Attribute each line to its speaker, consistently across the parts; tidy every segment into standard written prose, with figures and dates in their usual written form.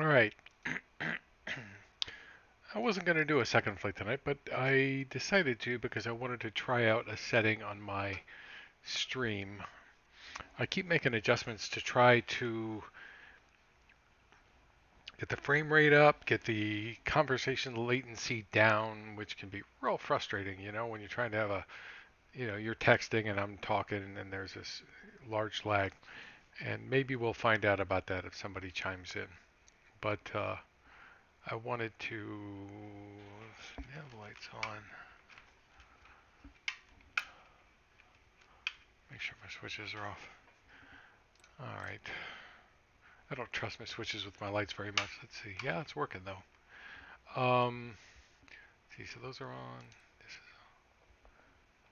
Speaker 1: All right. I wasn't going to do a second flight tonight, but I decided to because I wanted to try out a setting on my stream. I keep making adjustments to try to get the frame rate up, get the conversation latency down, which can be real frustrating, when you're trying to have you're texting and I'm talking and there's this large lag. And maybe we'll find out about that if somebody chimes in. But I wanted to have the lights on. Make sure my switches are off. All right. I don't trust my switches with my lights very much. Let's see. Yeah, it's working though. See, so those are on.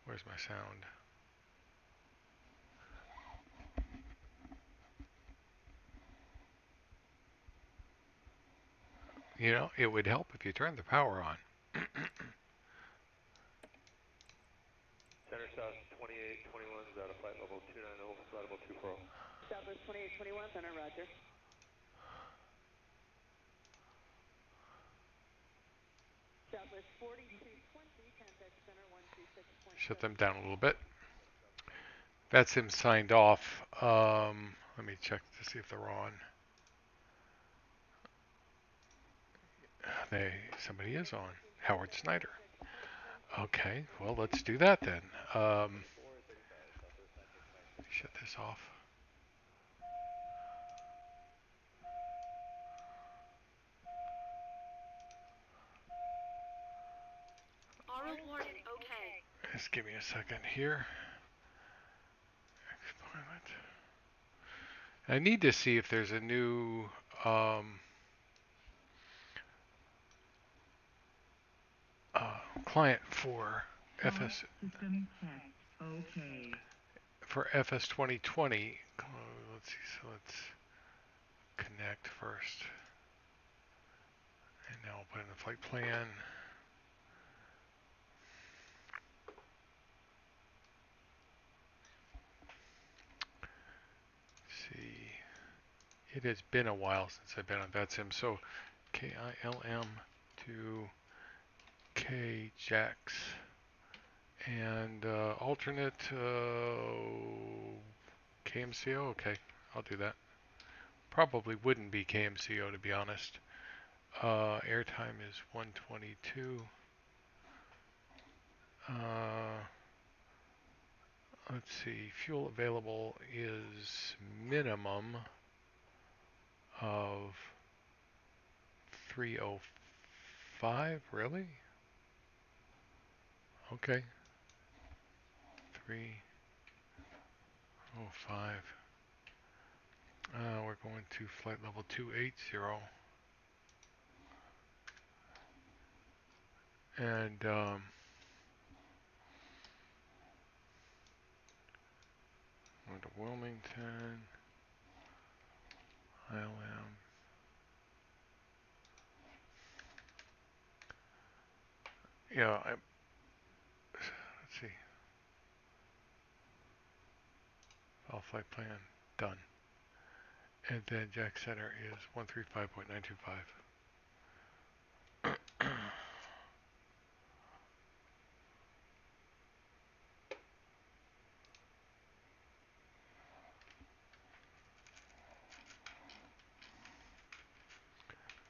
Speaker 1: Where's my sound? It would help if you turned the power on.
Speaker 2: Center South 2821 is out of flight level 290, flight level 240.
Speaker 3: Southwest 2821, center, roger. Southwest 4220, contact center 126.7.
Speaker 1: Shut them down a little bit. That's him signed off. Let me check to see if they're on. Somebody is on. Howard Snyder. Okay, well, let's do that then. Shut this off.
Speaker 3: Auto warning, okay.
Speaker 1: Just give me a second here. I need to see if there's a new client for FS.
Speaker 3: Okay.
Speaker 1: For FS 2020. Let's see. So let's connect first, and now I'll put in the flight plan. See, it has been a while since I've been on VetSim. So KILM to KJax and alternate KMCO. Okay, I'll do that. Probably wouldn't be KMCO to be honest. Airtime is 122. Let's see, fuel available is minimum of 305, really? Okay. 305. We're going to flight level 280. And going to Wilmington, ILM. Yeah, let's see. All flight plan done. And then Jack Center is 135.925.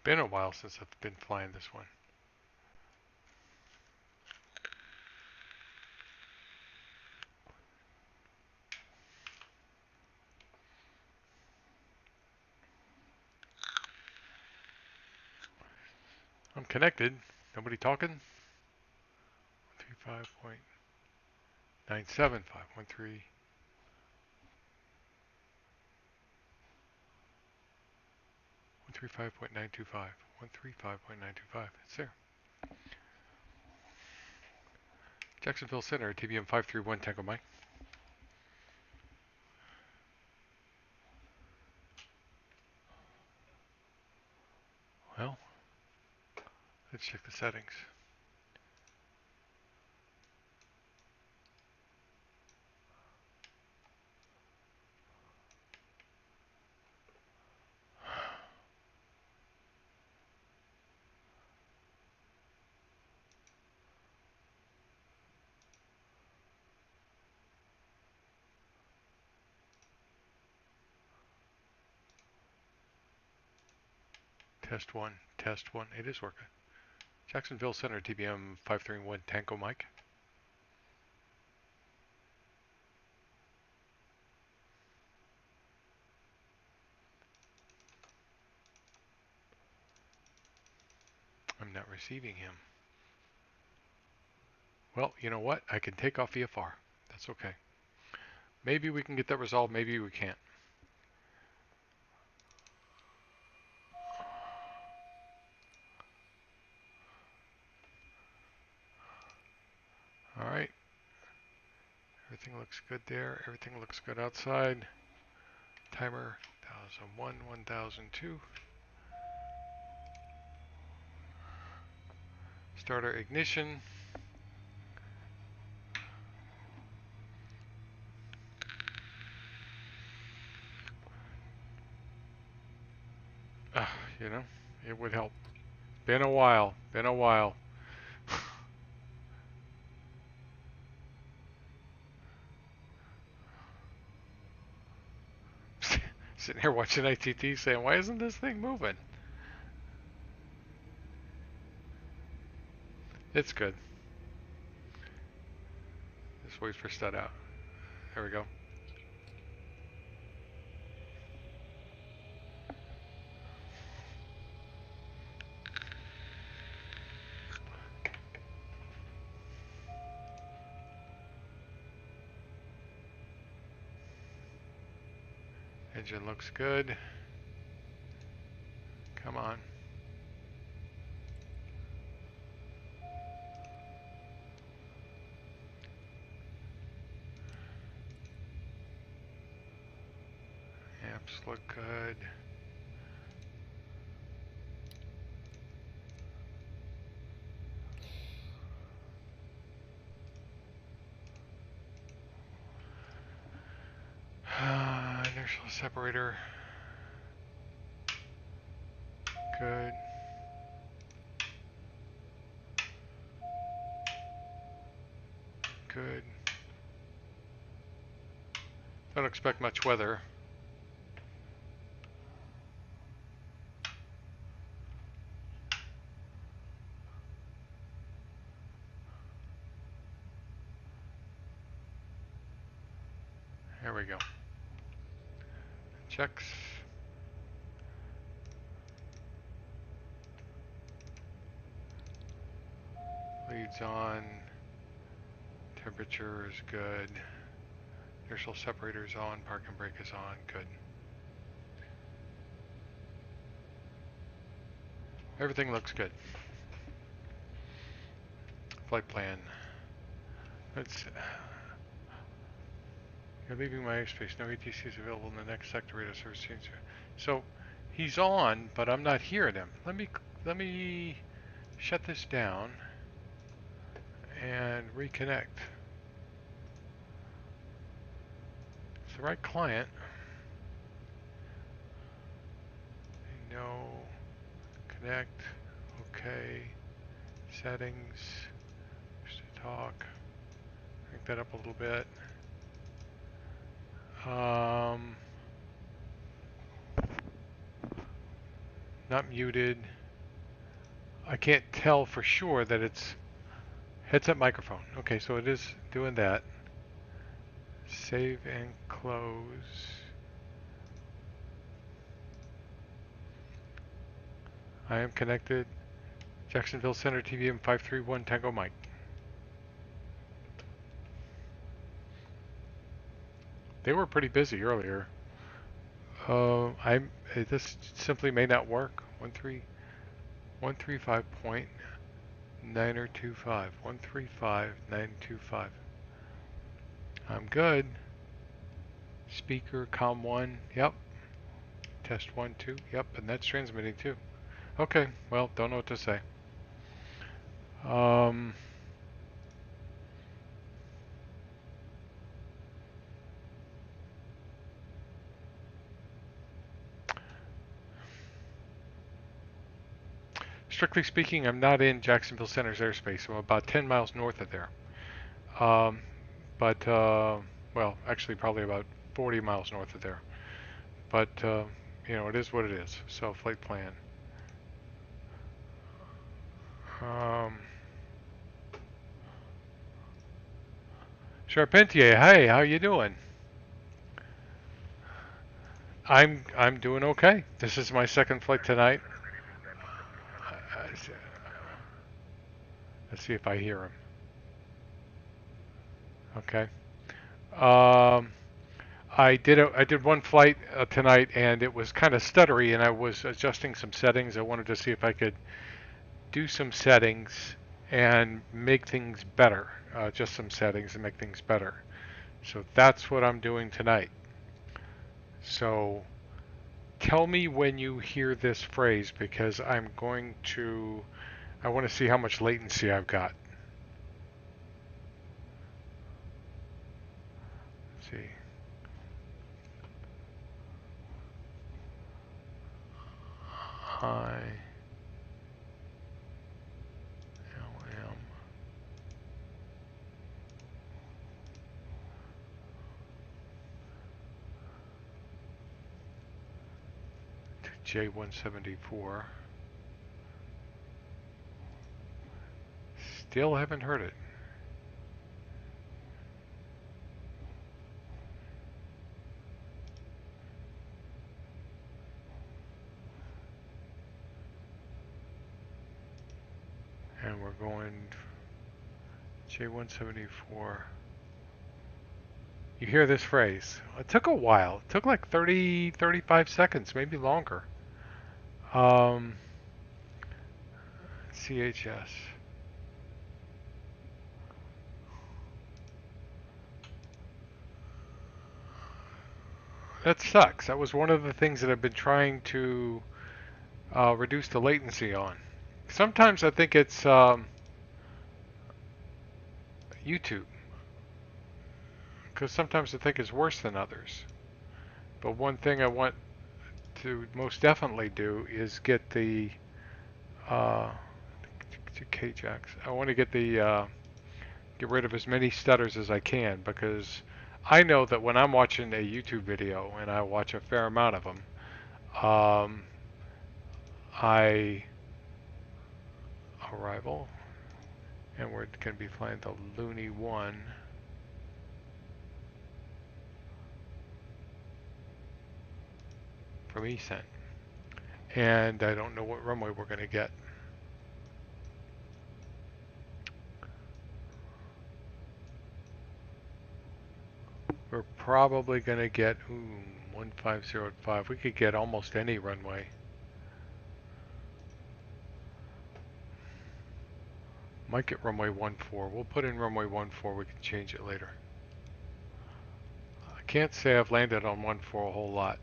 Speaker 1: Been a while since I've been flying this one. I'm connected. Nobody talking? 135.975. 135.925. 135.925. It's there. Jacksonville Center, TBM 531 Tango Mike. Well, let's check the settings. Test one, test one. It is working. Jacksonville Center, TBM 531 Tango Mike. I'm not receiving him. Well, you know what? I can take off VFR. That's okay. Maybe we can get that resolved. Maybe we can't. All right. Everything looks good there. Everything looks good outside. Timer 1001, 1002. Starter ignition. You know, it would help. Been a while. Been a while. Sitting here watching ITT saying, why isn't this thing moving? It's good. Just wait for stud out. There we go. Engine looks good. Come on. Amps look good. Inertial separator. Good. Good. Don't expect much weather. There we go. Checks. Leads on. Temperature is good. Inertial separator is on. Parking brake is on. Good. Everything looks good. Flight plan. You're leaving my airspace. No ATC is available in the next sector. Radar service change. So he's on, but I'm not hearing him. Let me shut this down and reconnect. It's the right client. No. Connect. Okay. Settings. Push to talk. Crank that up a little bit. Not muted. I can't tell for sure that it's headset microphone. Okay, so it is doing that. Save and close. I am connected. Jacksonville Center TVM 531 Tango Mike. They were pretty busy earlier. This simply may not work. 135.925. 135.925. I'm good. Speaker, COM 1. Yep. Test 1, 2. Yep, and that's transmitting too. Okay, well, don't know what to say. Strictly speaking, I'm not in Jacksonville Center's airspace. I'm about 10 miles north of there. Well, actually probably about 40 miles north of there. But, you know, it is what it is. So flight plan. Um, Charpentier, hey, how you doing? I'm doing okay. This is my second flight tonight. Uh, Let's see if I hear him. Okay. Um, I did one flight tonight, and it was kind of stuttery, and I was adjusting some settings. I wanted to see if I could do some settings and make things better. Just some settings and make things better. So that's what I'm doing tonight. So tell me when you hear this phrase, because I want to see how much latency I've got. Let's see. I LM to J174. Still haven't heard it. And we're going J174. You hear this phrase. It took a while. It took like 30, 35 seconds, maybe longer. CHS. That sucks. That was one of the things that I've been trying to reduce the latency on. Sometimes I think it's YouTube, because sometimes I think it's worse than others. But one thing I want to most definitely do is get the KJAX. I want to get the get rid of as many stutters as I can, because I know that when I'm watching a YouTube video, and I watch a fair amount of them, arrival, and we're going to be flying the Looney 1. From ECENT. And I don't know what runway we're going to get. We're probably going to get 1505. We could get almost any runway. Might get runway 14. We'll put in runway 14. We can change it later. I can't say I've landed on 14 a whole lot.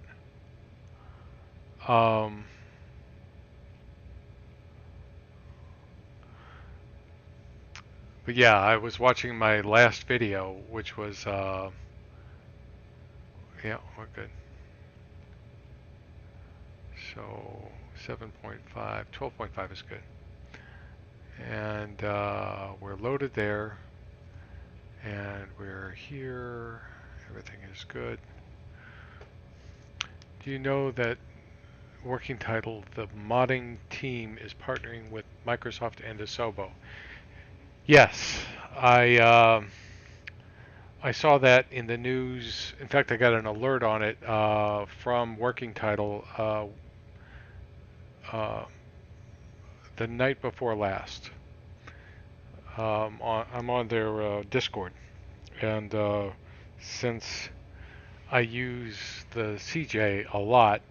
Speaker 1: But yeah, I was watching my last video, which was, yeah, we're good. So 7.5, 12.5 is good. And we're loaded there. And we're here. Everything is good. Do you know that working title, the modding team is partnering with Microsoft and Asobo? Yes, I saw that in the news. In fact, I got an alert on it from working title the night before last. I'm on their Discord, and since I use the CJ a lot,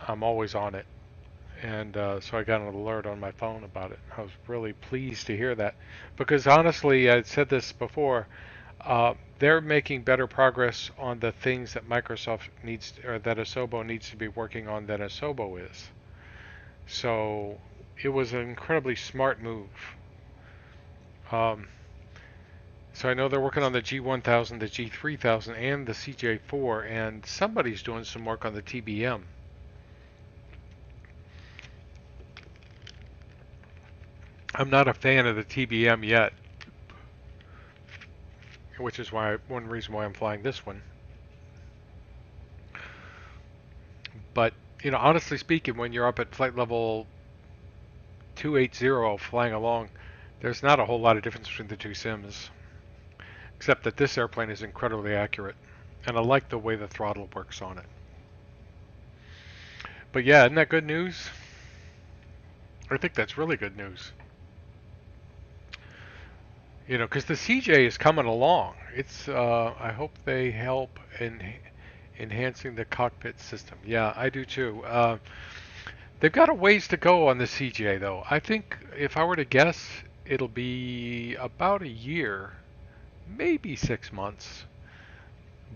Speaker 1: I'm always on it. And so I got an alert on my phone about it. I was really pleased to hear that, because honestly, I said this before, they're making better progress on the things that Microsoft needs, or that Asobo needs to be working on, than Asobo is. So it was an incredibly smart move. So I know they're working on the G1000, the G3000, and the CJ4, and somebody's doing some work on the TBM. I'm not a fan of the TBM yet, which is one reason why I'm flying this one. But, you know, honestly speaking, when you're up at flight level 280 flying along, there's not a whole lot of difference between the two sims, except that this airplane is incredibly accurate, and I like the way the throttle works on it. But yeah, isn't that good news? I think that's really good news. You know, because the CJ is coming along. It's I hope they help in enhancing the cockpit system. Yeah, I do too. They've got a ways to go on the CJ though. I think if I were to guess, it'll be about a year, maybe 6 months.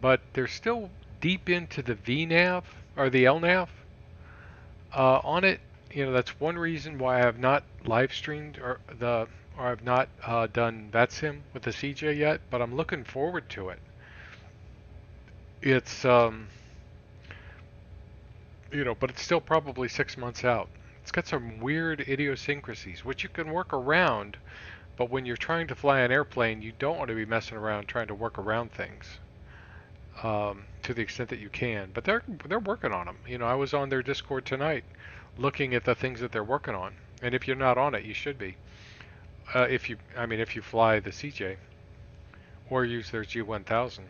Speaker 1: But they're still deep into the VNAV or the LNAV on it. You know, that's one reason why I have not live streamed or I've not done VetSim with the CJ yet. But I'm looking forward to it. It's you know, but it's still probably 6 months out. It's got some weird idiosyncrasies, which you can work around, but when you're trying to fly an airplane, you don't want to be messing around trying to work around things to the extent that you can. But they're working on them. You know, I was on their Discord tonight, looking at the things that they're working on, and if you're not on it, you should be. If you fly the CJ or use their G1000.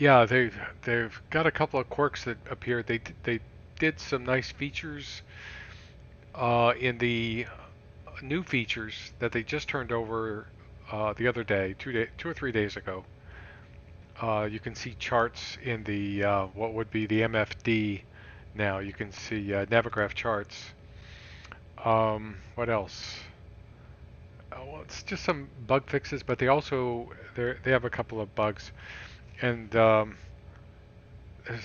Speaker 1: Yeah, they've got a couple of quirks that appeared. They did some nice features in the new features that they just turned over the other day, 2 or 3 days ago. You can see charts in the what would be the MFD now. You can see Navigraph charts. What else? Well, it's just some bug fixes, but they have a couple of bugs, and there's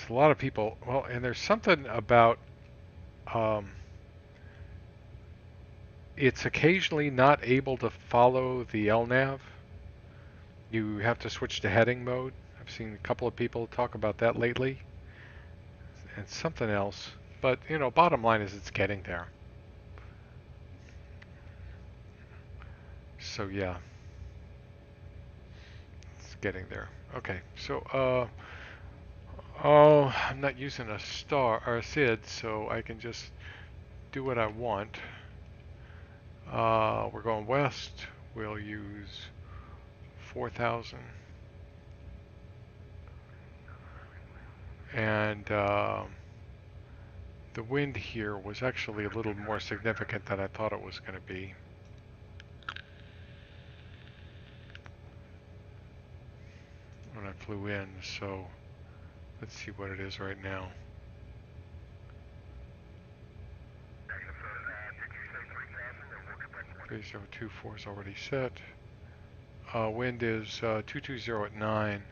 Speaker 1: a lot of people. Well, and there's something about it's occasionally not able to follow the LNAV. You have to switch to heading mode. I've seen a couple of people talk about that lately, and something else. But you know, bottom line is it's getting there. So yeah, it's getting there. Okay, so oh, I'm not using a star or a SID, so I can just do what I want. We're going west. We'll use 4,000. And the wind here was actually a little more significant than I thought it was going to be. When I flew in, so let's see what it is right now. Three 3024 is already set. Wind is 220 at 9,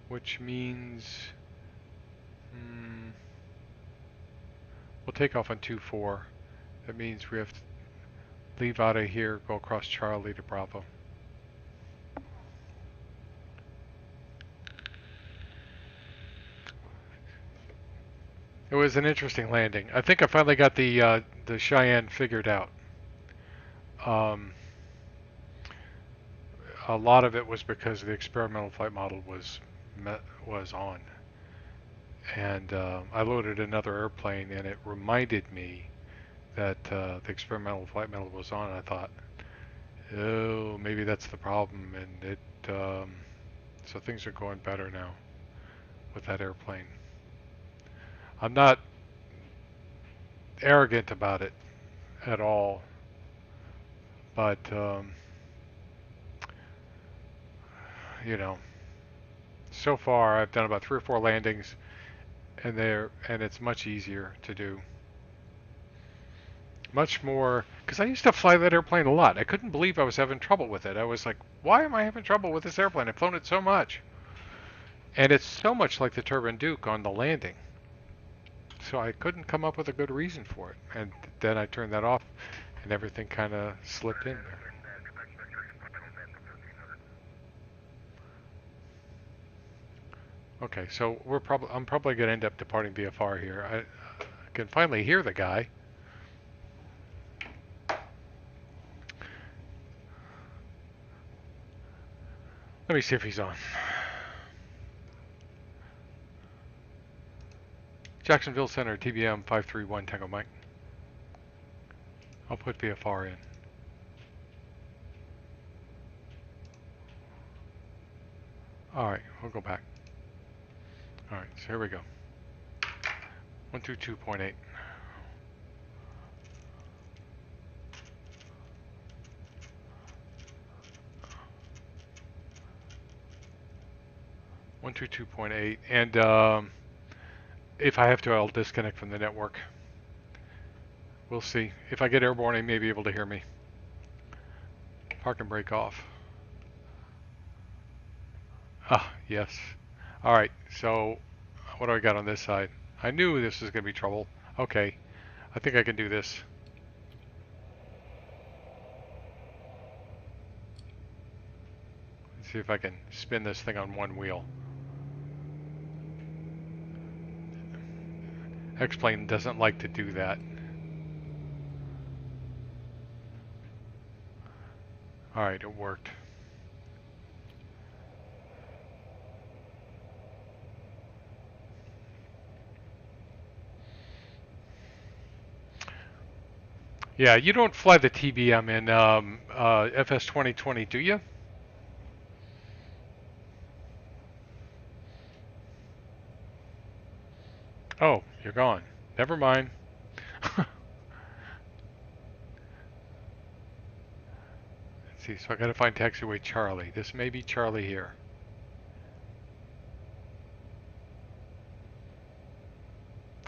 Speaker 1: which means we'll take off on 24. That means we have to leave out of here, go across Charlie to Bravo. It was an interesting landing. I think I finally got the Cheyenne figured out. A lot of it was because the experimental flight model was on, and I loaded another airplane, and it reminded me that the experimental flight model was on. And I thought, oh, maybe that's the problem, and it so things are going better now with that airplane. I'm not arrogant about it at all, but you know, so far I've done about 3 or 4 landings, and it's much easier to do. Much more, because I used to fly that airplane a lot. I couldn't believe I was having trouble with it. I was like, why am I having trouble with this airplane? I've flown it so much. And it's so much like the Turbine Duke on the landing. So I couldn't come up with a good reason for it. And then I turned that off, and everything kind of slipped in there. Okay, so I'm probably going to end up departing VFR here. I can finally hear the guy. Let me see if he's on. Jacksonville Center, TBM 531 Tango Mike. I'll put VFR in. Alright, we'll go back. Alright, so here we go. 122.8. And if I have to, I'll disconnect from the network. We'll see. If I get airborne, I may be able to hear me. Park and break off. Ah, yes. Alright, so what do I got on this side? I knew this was going to be trouble. Okay, I think I can do this. Let's see if I can spin this thing on one wheel. X-Plane doesn't like to do that. Alright, it worked. Yeah, you don't fly the TBM in FS 2020, do you? Oh, you're gone. Never mind. Let's see, so I gotta find taxiway Charlie. This may be Charlie here.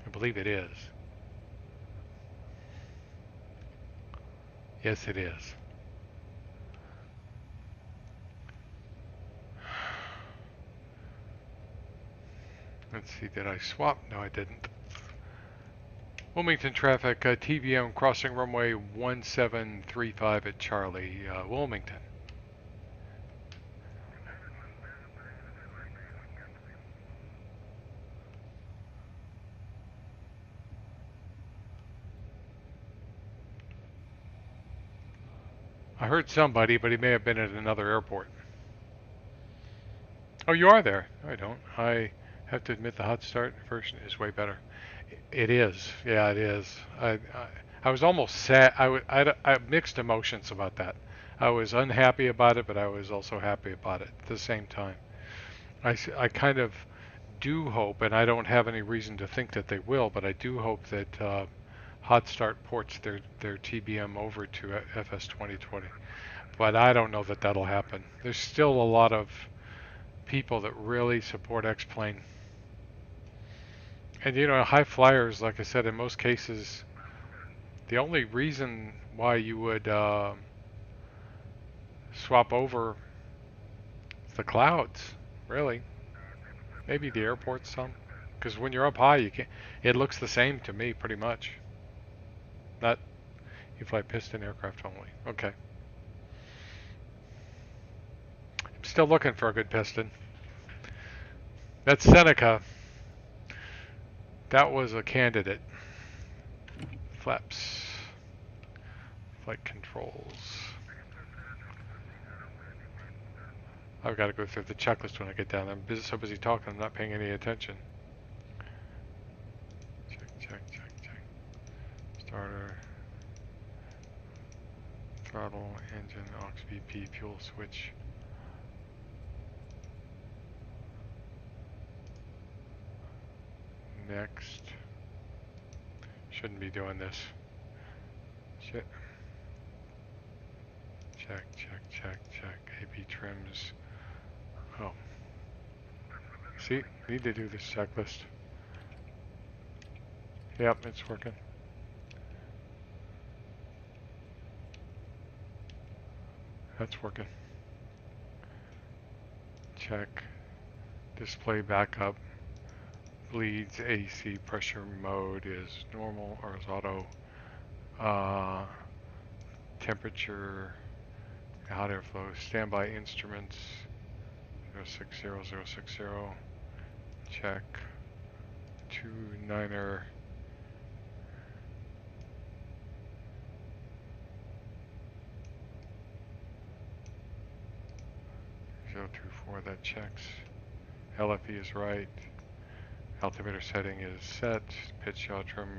Speaker 1: I believe it is. Yes, it is. Let's see, did I swap? No, I didn't. Wilmington traffic, TBM crossing runway 1735 at Charlie, Wilmington. I heard somebody, but he may have been at another airport. Oh, you are there. No, I don't. I have to admit the hot start version is way better. It is. Yeah, it is. I was almost sad. I had mixed emotions about that. I was unhappy about it, but I was also happy about it at the same time. I kind of do hope, and I don't have any reason to think that they will, but I do hope that Hot Start ports their TBM over to FS 2020. But I don't know that that'll happen. There's still a lot of people that really support X-Plane. And you know, high flyers, like I said, in most cases, the only reason why you would swap over is the clouds, really. Maybe the airport some, because when you're up high, you can't. It looks the same to me, pretty much. Not you fly piston aircraft only. Okay. I'm still looking for a good piston. That's Seneca. That was a candidate. Flaps. Flight controls. I've got to go through the checklist when I get down. I'm so busy talking, I'm not paying any attention. Check. Starter. Throttle, engine, aux BP, fuel switch. Next. Shouldn't be doing this. Shit. Check. AB trims. Oh. See, need to do this checklist. Yep, it's working. That's working. Check. Display backup. Bleeds AC pressure mode is normal or is auto. Temperature, hot airflow, standby instruments 060060. Check. 29er. That checks. LFE is right. Altimeter setting is set. Pitch yaw trim,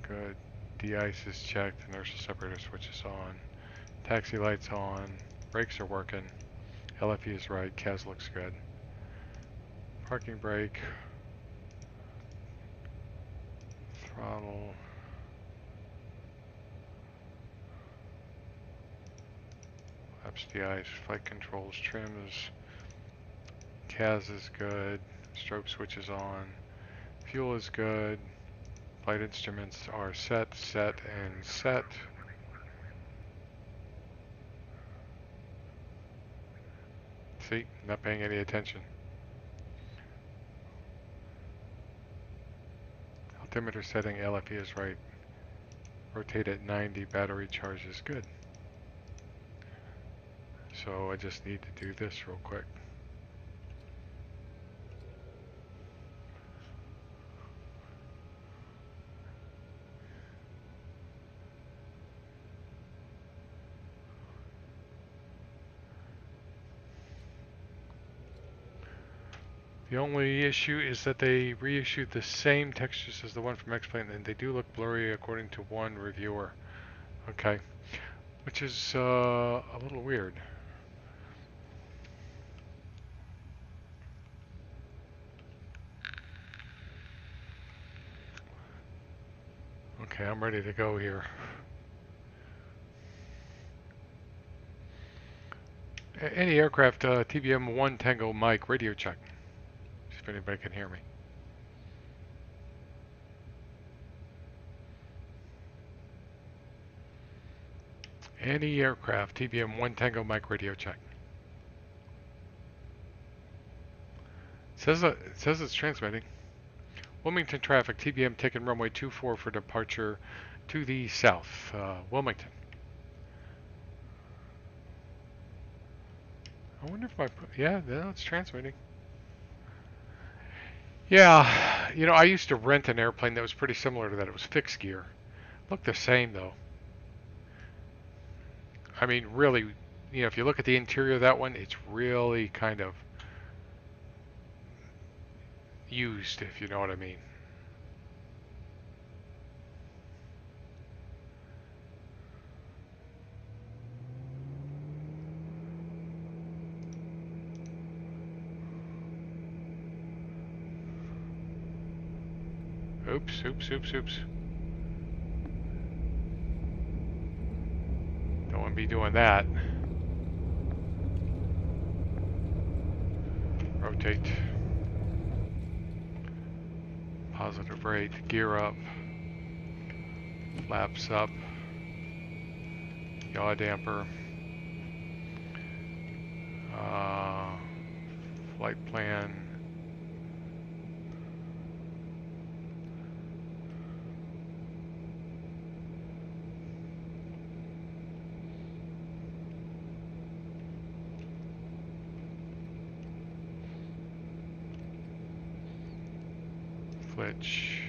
Speaker 1: good. De-ice is checked. Inertial separator switch is on. Taxi lights on. Brakes are working. LFE is right. CAS looks good. Parking brake. Throttle. Laps de-ice. Flight controls. Trims. CAS is good. Strobe switch is on. Fuel is good. Flight instruments are set, set, and set. See, not paying any attention. Altimeter setting, LFE is right. Rotate at 90, battery charge is good. So I just need to do this real quick. The only issue is that they reissued the same textures as the one from X-Plane, and they do look blurry according to one reviewer. Okay, which is a little weird. Okay, I'm ready to go here. Any aircraft, TBM 1 Tango Mike, radio check. See if anybody can hear me. Any aircraft, TBM 1 Tango Mike, radio check. It says it's transmitting. Wilmington traffic, TBM taking runway 24 for departure to the south, Wilmington. I wonder if yeah, it's transmitting. Yeah, you know, I used to rent an airplane that was pretty similar to that. It was fixed gear. Looked the same though. I mean, really, you know, if you look at the interior of that one, it's really kind of used, if you know what I mean. Oops, oops, oops, oops. Don't want to be doing that. Rotate. Positive rate. Gear up. Flaps up. Yaw damper. Flight plan. Flitch.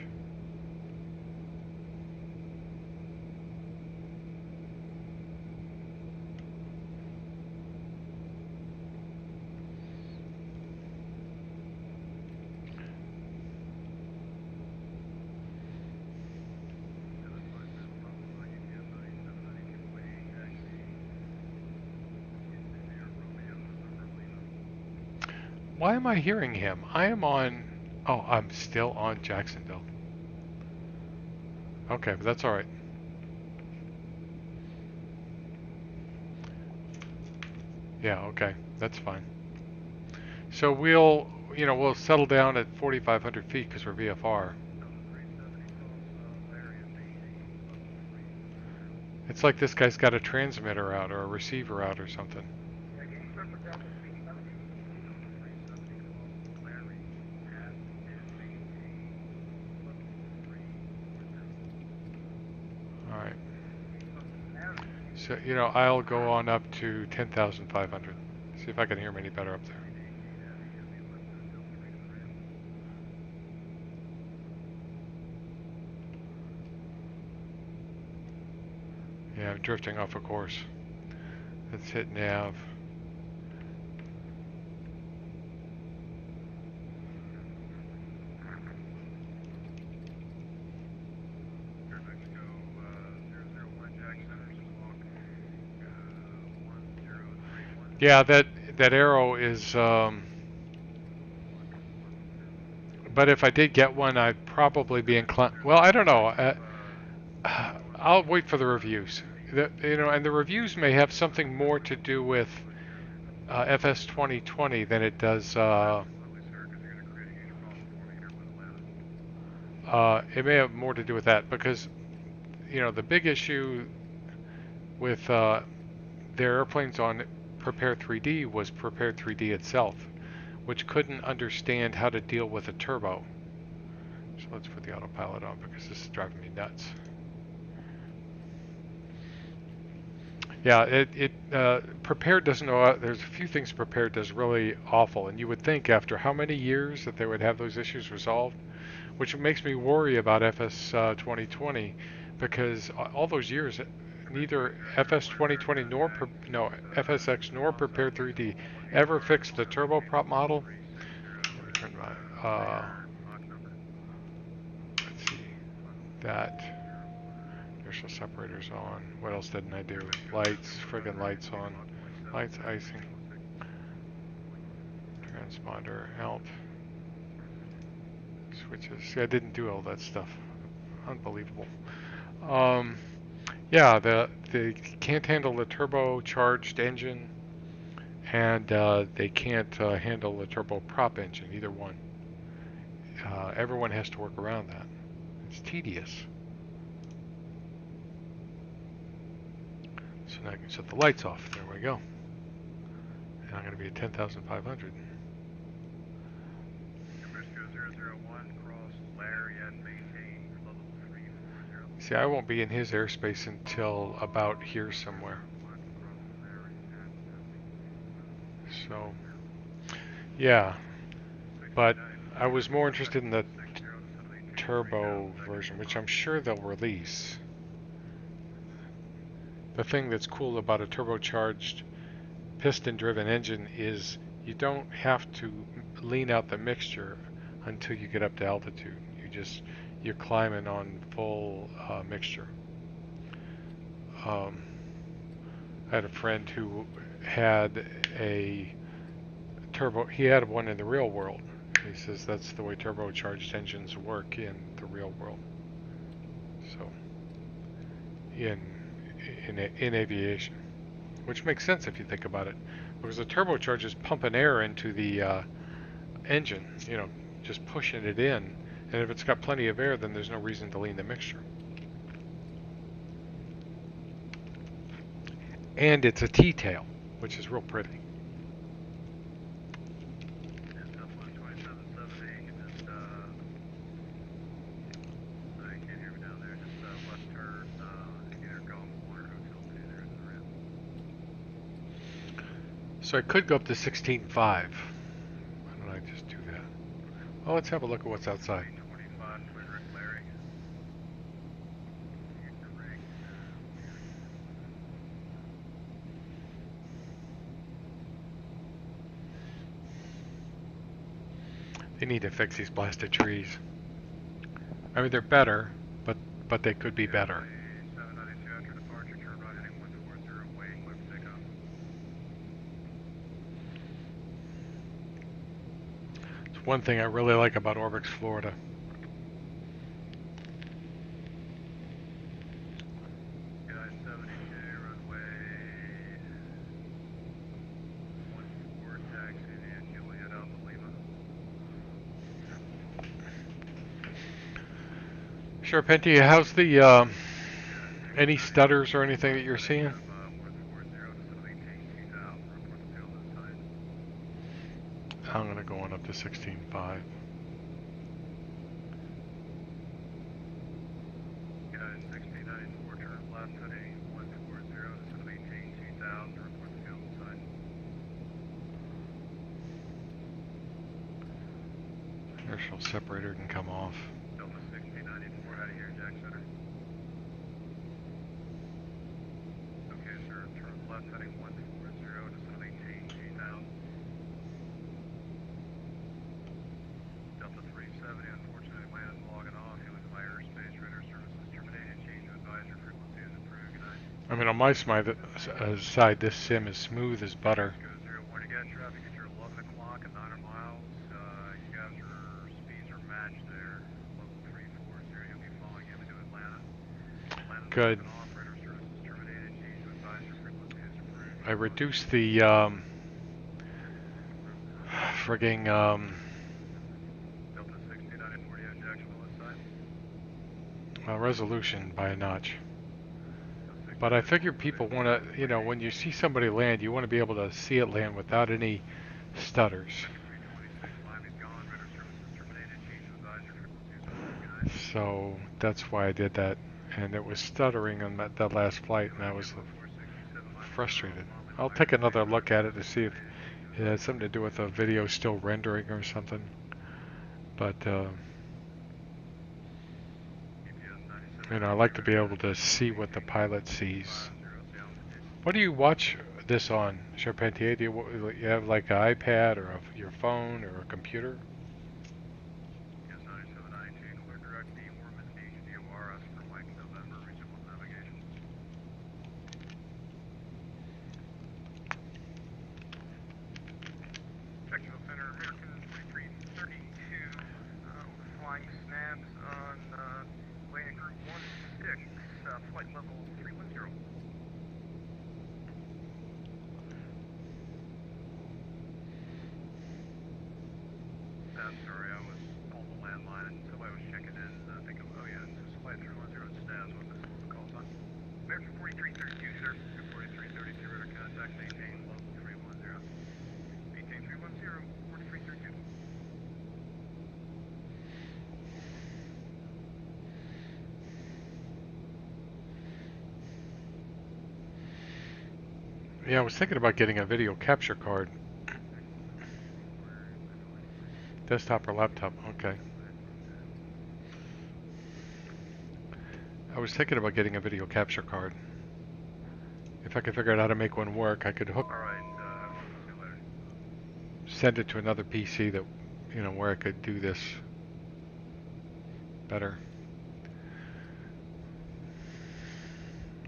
Speaker 1: Why am I hearing him? I am on... Oh, I'm still on Jacksonville. Okay, but that's all right. Yeah, okay, that's fine. So we'll settle down at 4,500 feet because we're VFR. It's like this guy's got a transmitter out or a receiver out or something. All right. So, you know, I'll go on up to 10,500. See if I can hear him any better up there. Yeah, I'm drifting off a course. Let's hit nav. Yeah, that arrow is. But if I did get one, I'd probably be inclined. Well, I don't know. I'll wait for the reviews. And the reviews may have something more to do with FS 2020 than it does. It may have more to do with that because the big issue with their airplanes on Prepare 3D was Prepare 3D itself, which couldn't understand how to deal with a turbo. So let's put the autopilot on because this is driving me nuts. Yeah, Prepare doesn't know. There's a few things Prepare does really awful, and you would think after how many years that they would have those issues resolved, which makes me worry about FS 2020 because all those years, neither FS 2020 FSX nor Prepare 3D ever fixed the turboprop model. Let me turn my let's see that. Inertial separators on. What else didn't I do? Lights, friggin' lights on. Lights, icing. Transponder, out. Switches. See, I didn't do all that stuff. Unbelievable. Yeah, they can't handle the turbocharged engine, and they can't handle the turboprop engine, either one. Everyone has to work around that. It's tedious. So now I can shut the lights off. There we go. And I'm going to be at 10,500. See, I won't be in his airspace until about here somewhere. So, yeah. But I was more interested in the turbo version, which I'm sure they'll release. The thing that's cool about a turbocharged piston-driven engine is you don't have to lean out the mixture until you get up to altitude. You're climbing on full mixture. I had a friend who had a turbo. He had one in the real world. He says that's the way turbocharged engines work in the real world. So in aviation, which makes sense if you think about it, because the turbocharger is pumping air into the engine, just pushing it in, and if it's got plenty of air, then there's no reason to lean the mixture. And it's a T-tail, which is real pretty. So I could go up to 16.5. Why don't I just do that? Well, let's have a look at what's outside. They need to fix these blasted trees. I mean, they're better, but they could be better. It's one thing I really like about Orbix, Florida. Sure, Penty, how's the, any stutters or anything that you're seeing? I'm going to go on up to 16.5. Inertial separator can come off. I mean, on my side, this sim is smooth as butter. Good. I reduced the frigging resolution by a notch. But I figure people want to, you know, when you see somebody land, you want to be able to see it land without any stutters. So that's why I did that. And it was stuttering on that last flight, and I was frustrated. I'll take another look at it to see if it has something to do with the video still rendering or something. But, you know, I like to be able to see what the pilot sees. What do you watch this on, Charpentier? Do you have like an iPad or your phone or a computer?
Speaker 2: Jacksonville Center, American 2332, flying snaps on landing group 16, flight level 310. Sorry, I was on the landline and somebody was checking in. I think, oh yeah, this is flight 310 at Stabs. What this was the call sign? American 4332, sir. 4332, radar contact, maintain level 310. Maintain 310, 4332.
Speaker 1: Yeah, I was thinking about getting a video capture card. Desktop or laptop, okay. I was thinking about getting a video capture card. If I could figure out how to make one work, I could send it to another PC that, you know, where I could do this better.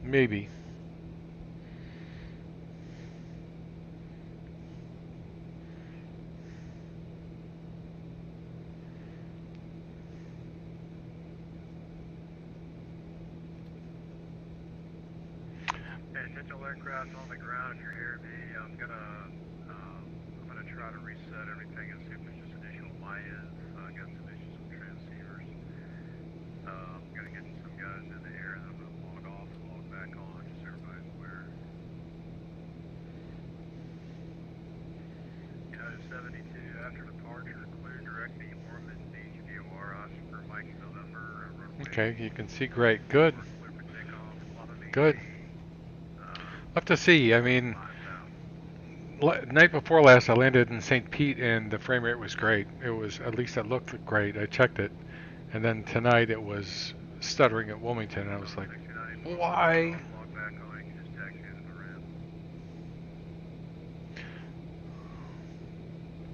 Speaker 1: Maybe.
Speaker 2: Potential aircraft on the ground. If you're hearing me, I'm gonna try to reset everything and see if there's just an issue on my end. I got some issues with transceivers. I'm gonna get some guys in the air and I'm gonna log off and log back on, just so everybody's aware. United 72 after departure, clear direct beam Wilminton Beach VOR Oscar Mike November.
Speaker 1: Okay, you can see great. Good. Good. I'll have to see. I mean, night before last, I landed in St. Pete, and the frame rate was great. It was, at least it looked great. I checked it, and then tonight it was stuttering at Wilmington. And I was like, why?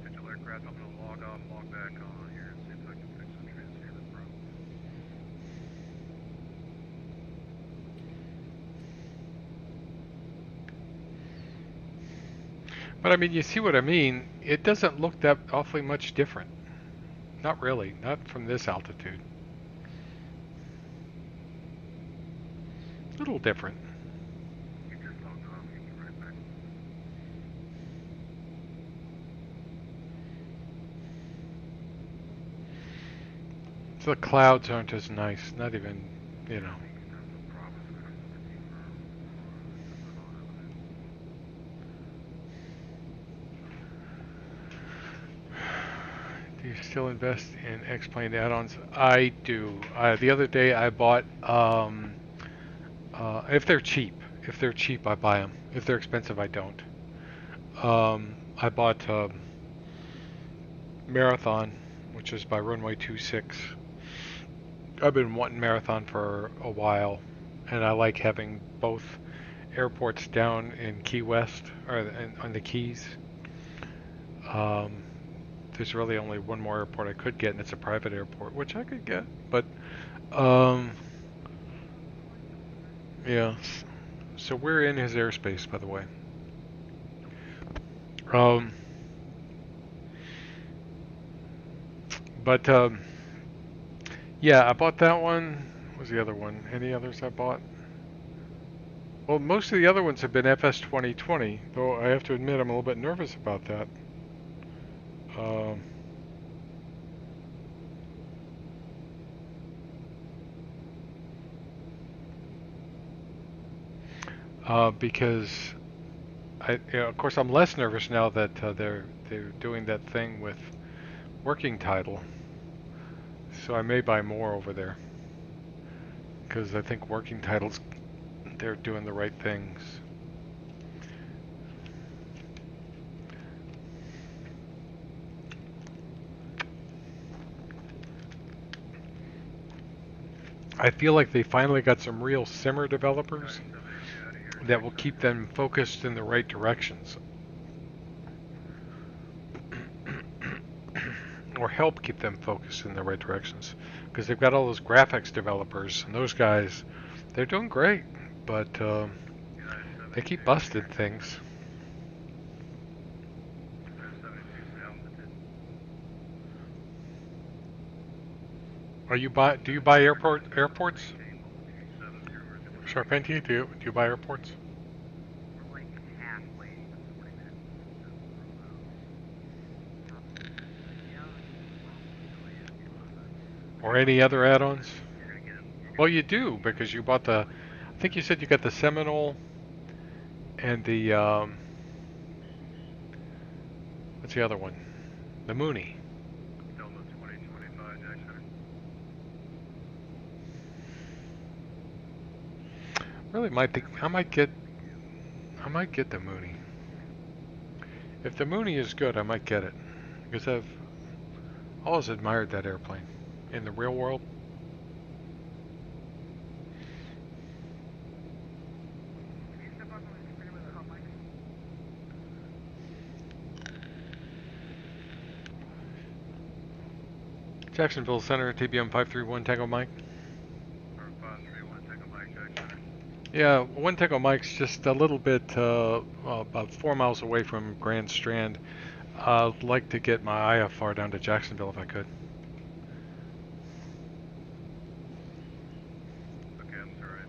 Speaker 2: Potential aircraft, I'm gonna log off, log back on here, and see if I can fix the transceiver problem.
Speaker 1: But I mean, you see what I mean? It doesn't look that awfully much different. Not really. Not from this altitude. A little different.
Speaker 2: You just logged off, you can right back.
Speaker 1: So the clouds aren't as nice. Not even, you know. Do you still invest in X-Plane add-ons? I do. The other day I bought, if they're cheap. If they're cheap, I buy them. If they're expensive, I don't. I bought Marathon, which is by Runway 26. I've been wanting Marathon for a while, and I like having both airports down in Key West, or on the Keys. There's really only one more airport I could get, and it's a private airport, which I could get. But, yeah. So we're in his airspace, by the way. But, yeah, I bought that one. What was the other one? Any others I bought? Well, most of the other ones have been FS 2020, though I have to admit I'm a little bit nervous about that. Um, because of course, I'm less nervous now that they're doing that thing with working title, so I may buy more over there because I think working titles, they're doing the right things. I feel like they finally got some real simmer developers that will keep them focused in the right directions. Or help keep them focused in the right directions. Because they've got all those graphics developers, and those guys, they're doing great, but they keep busting things. Do you buy airports? Sharpenti, do you buy airports? Or any other add-ons? Well, you do, because you bought I think you said you got the Seminole and the, what's the other one? The Mooney. Really I might get the Mooney. If the Mooney is good, I might get it. Because I've always admired that airplane in the real world. Jacksonville Center, TBM 531 Tango Mike.
Speaker 2: 531 Tango Mike, Jackson.
Speaker 1: Yeah, 1 Tango Mike's just a little bit, about 4 miles away from Grand Strand. I'd like to get my IFR down to Jacksonville if I could.
Speaker 2: Okay, I'm sorry,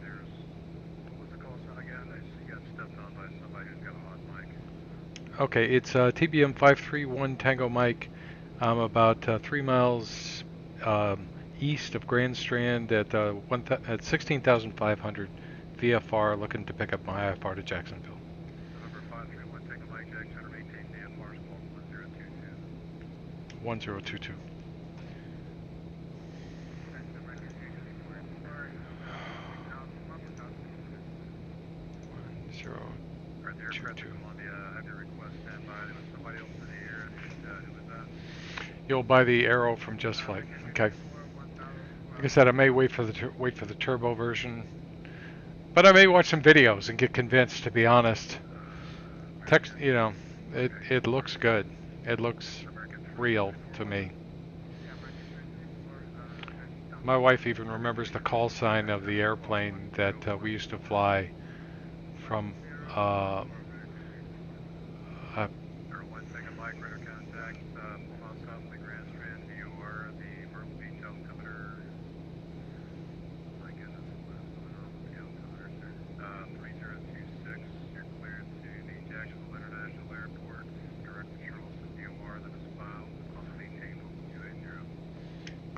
Speaker 2: what was the call sign again? I see you got stepped on by somebody who's got a hot mic.
Speaker 1: Okay, it's TBM 531 Tango Mike. I'm about 3 miles east of Grand Strand at 16,500 VFR, looking to pick up my IFR to Jacksonville.
Speaker 2: Number 531 Tango Mike, Jackson, maintain DNR squawk 1022.
Speaker 1: 1022.
Speaker 2: Alright, the aircraft in Columbia, I have your request stand by. There was somebody else in the air, and who was that?
Speaker 1: You'll buy the Arrow from Just Flight. Okay. Like I said, I may wait for the turbo version, but I may watch some videos and get convinced. To be honest, it looks good. It looks real to me. My wife even remembers the call sign of the airplane that we used to fly from.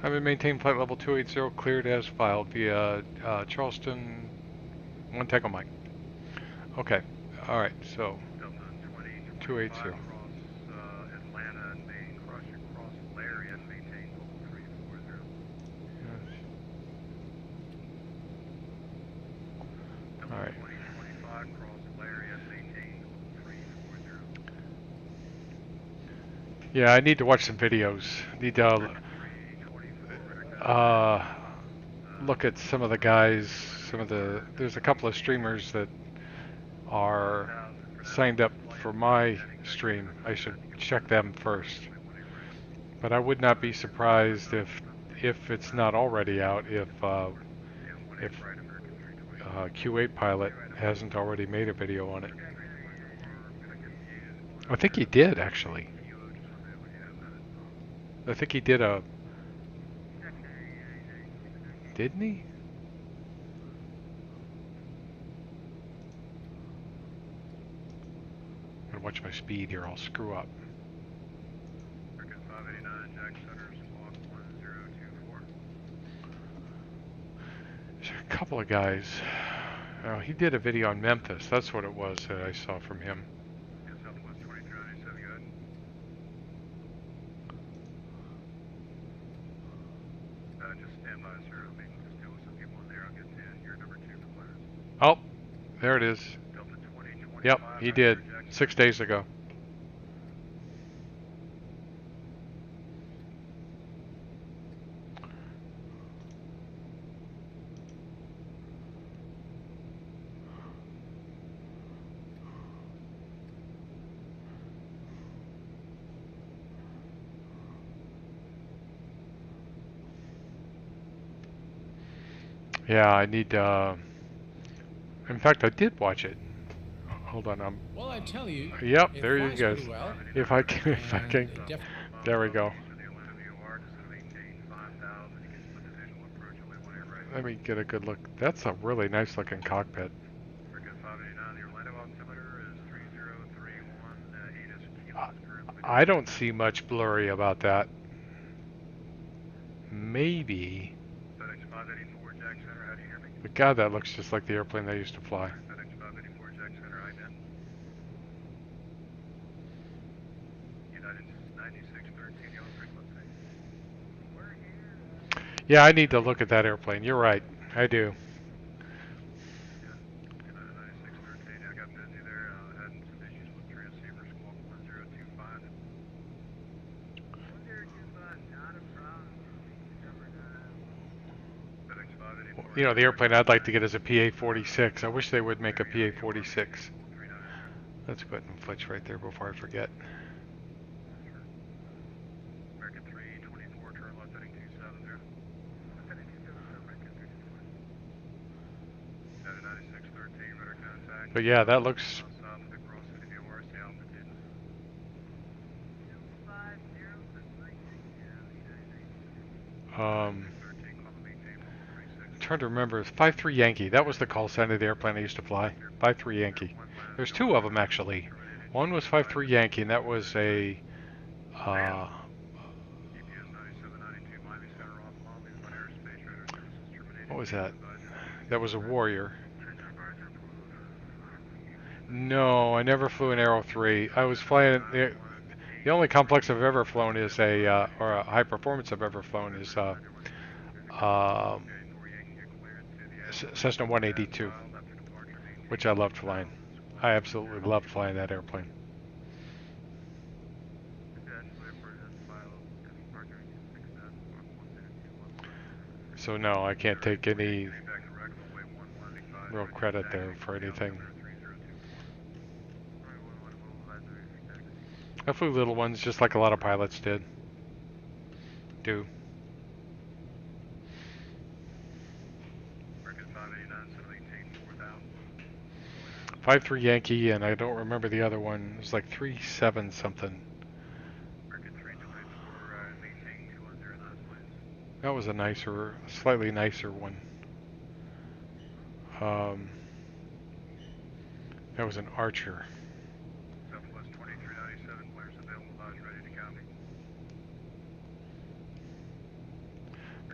Speaker 1: I've been maintained flight level 280, cleared as filed via Charleston, 1 Tango Mike. Okay, alright, so 280.
Speaker 2: Atlanta and Maine, cross Larry and maintain level 340.
Speaker 1: Alright.
Speaker 2: 2025, cross Larry and maintain level 340.
Speaker 1: Yeah, I need to watch some videos. Need to look at some of the guys, there's a couple of streamers that are signed up for my stream. I should check them first. But I would not be surprised if it's not already out, if Q8 Pilot hasn't already made a video on it. I think he did, actually. I think he did didn't he? watch my speed here. I'll screw up.
Speaker 2: American 589, Jack Center, squawk 1024.
Speaker 1: There's a couple of guys. Oh, he did a video on Memphis. That's what it was that I saw from him.
Speaker 2: Yeah, Southwest 2397, go ahead. Just stand by, sir. Let me just deal with some people in there. I'll get to your number 2 for clearance.
Speaker 1: Oh, there it is.
Speaker 2: Delta 2025.
Speaker 1: Yep, he did. 6 days ago. Yeah, I need, in fact, I did watch it. Hold on,
Speaker 4: Well, I tell you.
Speaker 1: Yep, there you go.
Speaker 4: Well,
Speaker 1: If I can, there we go. Let me get a good look. That's a really nice looking cockpit. I don't see much blurry about that. Maybe. But God, that looks just like the airplane I used to fly. Yeah, I need to look at that airplane. You're right. I do. You know, the airplane I'd like to get is a PA-46. I wish they would make a PA-46. Let's go ahead and fletch right there before I forget.
Speaker 2: American 324, turn left heading 270. Heading 270, right, 9613, radar contact.
Speaker 1: But yeah, that looks...
Speaker 2: South of the cross city of Orris, the altitude. 250,
Speaker 1: I'm trying to remember. It's 53 Yankee. That was the call sign of the airplane I used to fly. 53 Yankee. There's two of them actually. One was 53 Yankee, and that was a what was that? That was a Warrior. No, I never flew an Aero 3. I was flying the only complex I've ever flown is or a high performance I've ever flown is Cessna 182, which I loved flying. I absolutely loved flying that airplane. So no, I can't take any real credit there for anything. I flew little ones just like a lot of pilots do. 53 Yankee, and I don't remember the other one. It was like 37 something. That was a nicer, slightly nicer one. That was an Archer.
Speaker 2: Southwest 2397, players available, lodge ready to copy.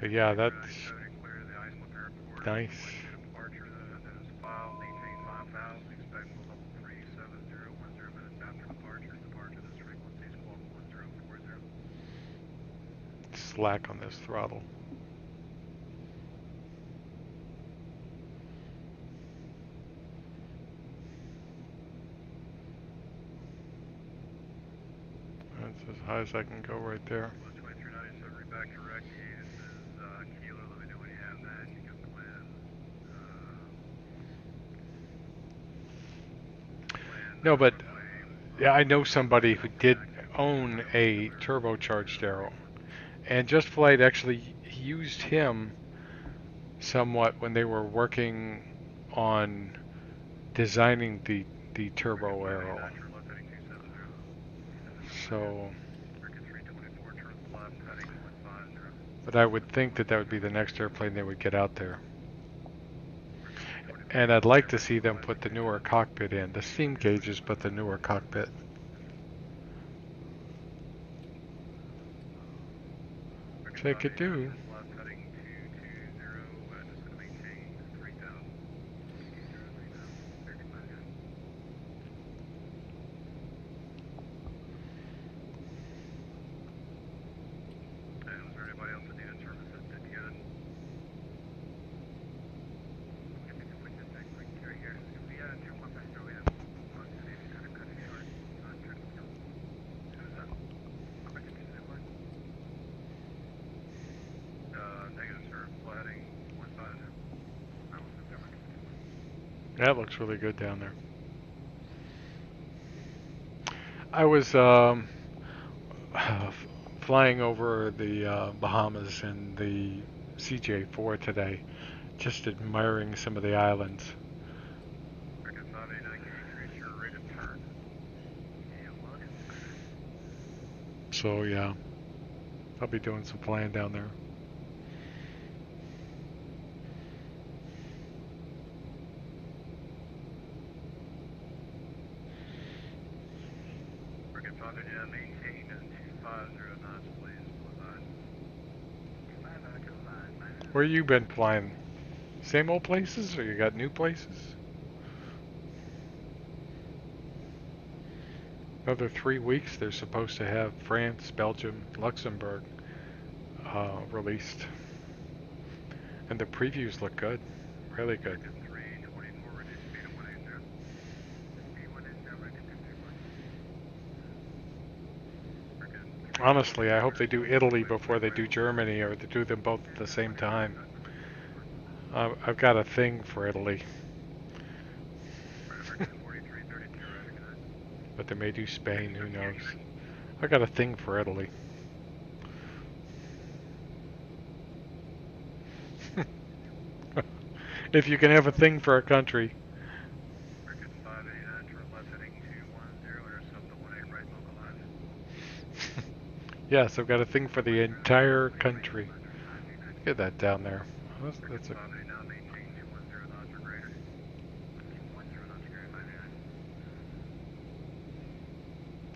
Speaker 1: But yeah, that's nice. Slack on this throttle. That's as high as I can go right there. No, but yeah, I know somebody who did own a turbocharged Aero, and Just Flight actually used him somewhat when they were working on designing the turbo Aero. So, but I would think that would be the next airplane they would get out there. And I'd like to see them put the newer cockpit in, the steam gauges, but the newer cockpit. Take it do.
Speaker 2: Left heading 220, just going to maintain 3000. And was there anybody else that needed service that did good? Negative, sir. Fly heading 45.
Speaker 1: That looks really good down there. I was flying over the Bahamas and the CJ4 today, just admiring some of the islands.
Speaker 2: American 589, can you increase your rate of turn?
Speaker 1: So yeah, I'll be doing some flying down there.
Speaker 2: American 589, maintain 250 knots, please.
Speaker 1: Where you been flying? Same old places, or you got new places? Another 3 weeks, they're supposed to have France, Belgium, Luxembourg released. And the previews look good. Really good.
Speaker 2: 324, reduce speed to 180.
Speaker 1: Honestly, I hope they do Italy before they do Germany, or they do them both at the same time. I've got a thing for Italy. But they may do Spain, who knows. I got a thing for Italy. If you can have a thing for a country.
Speaker 2: American 589, turn left heading 210, intercept the 18 right local line.
Speaker 1: Yes, I've got a thing for the entire country. Look at that down there. That's a...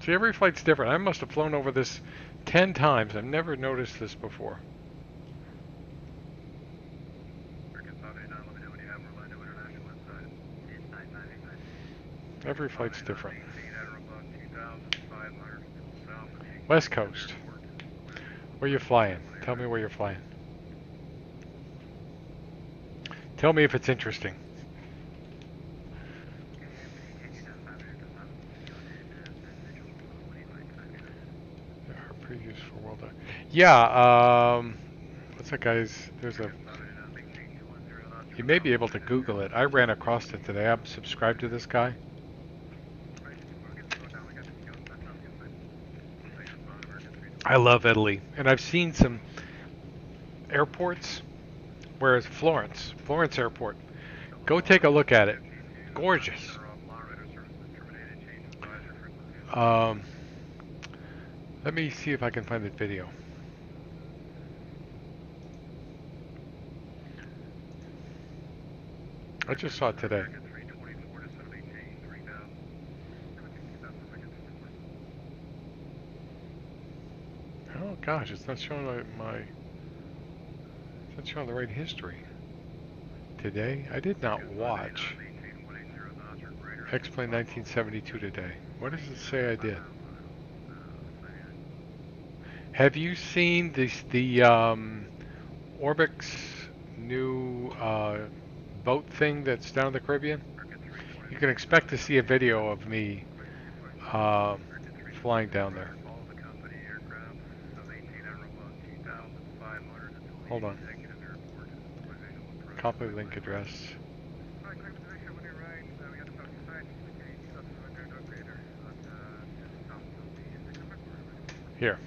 Speaker 1: See, every flight's different. I must have flown over this 10 times. I've never noticed this before. Every flight's different. West Coast. Where you flying? Tell me where you're flying. Tell me if it's interesting. There are previews for World. Yeah, what's that guy's? There's a. You may be able to Google it. I ran across it today. I'm subscribed to this guy. I love Italy, and I've seen some airports. Whereas Florence Airport, go take a look at it. Gorgeous. Let me see if I can find the video. I just saw it today. Oh gosh, it's not showing it's not showing the right history. Today, I did not watch X-Plane 1972 today. What does it say I did? Have you seen the Orbix new boat thing that's down in the Caribbean? You can expect to see a video of me flying down there. Hold on. Copy link address. Here.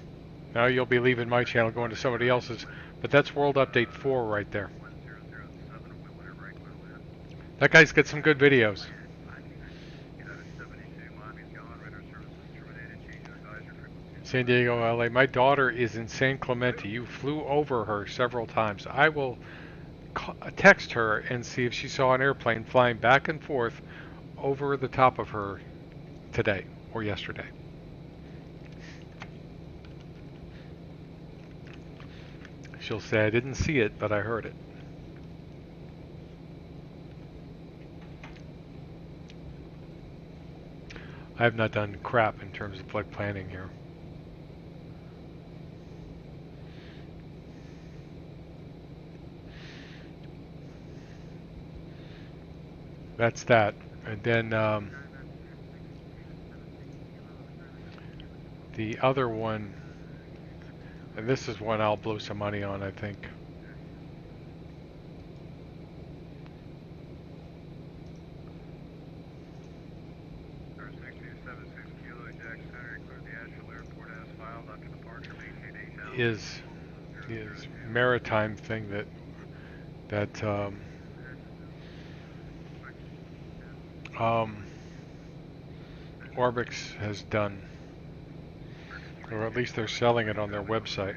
Speaker 1: Now you'll be leaving my channel, going to somebody else's. But that's World Update 4 right there. That guy's got some good videos. San Diego, LA. My daughter is in San Clemente. You flew over her several times. I will text her and see if she saw an airplane flying back and forth over the top of her today or yesterday. She'll say, I didn't see it, but I heard it. I have not done crap in terms of flight planning here. That's that. And then the other one, and this is one I'll blow some money on, I think. Is maritime thing that Orbix has done, or at least they're selling it on their website.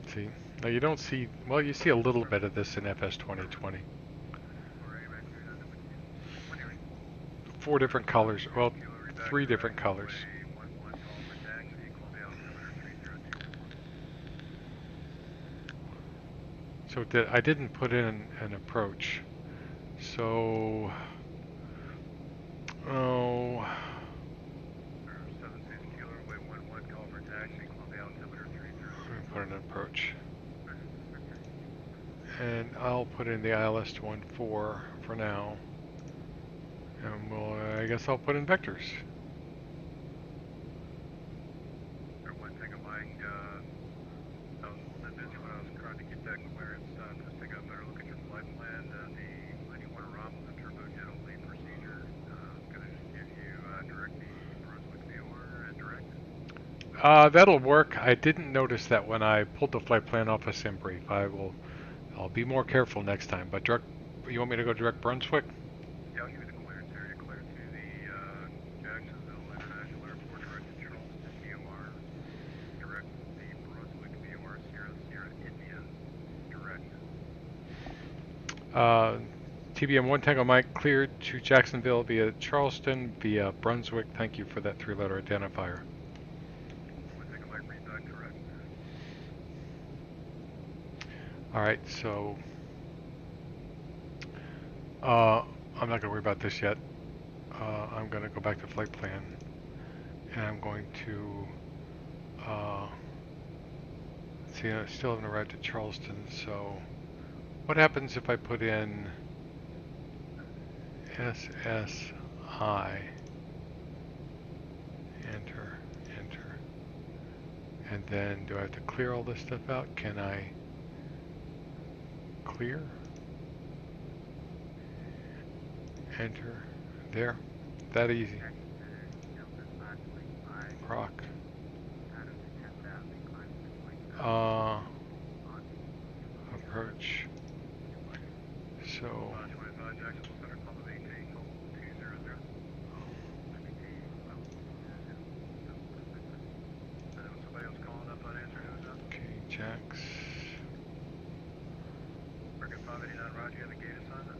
Speaker 1: See, now you don't see, well, you see a little bit of this in FS 2020. 4 different colors, well, 3 different colors. So I didn't put in an approach. So, put an approach. And I'll put in the ILS-14 for now. And we'll, I guess I'll put in vectors.
Speaker 2: One thing of mine, I was a little bit when I was trying to get that clearance done, just take a better look at your flight plan. The 91 ROM, the turbojet only procedure, going to just give you direct the Brunswick VOR and direct.
Speaker 1: That'll work. I didn't notice that when I pulled the flight plan off of SimBrief. I'll be more careful next time. But direct, you want me to go direct Brunswick?
Speaker 2: Yeah, I'll give you the clearance area, clear to the Jacksonville International Airport, direct to Charleston VOR, direct the Brunswick VOR, Sierra India, direct.
Speaker 1: TBM 1 Tango Mike cleared to Jacksonville via Charleston via Brunswick. Thank you for that 3-letter identifier.
Speaker 2: 1 Tango Mike, read back correct.
Speaker 1: Alright, so I'm not going to worry about this yet. I'm going to go back to flight plan, and I'm going to see, I still haven't arrived at Charleston, so what happens if I put in SSI, enter, and then do I have to clear all this stuff out? Can I clear? Enter. There. That easy. Proc. Approach. So. Okay, Jax.
Speaker 2: American 589, Roger, you have a gate assignment?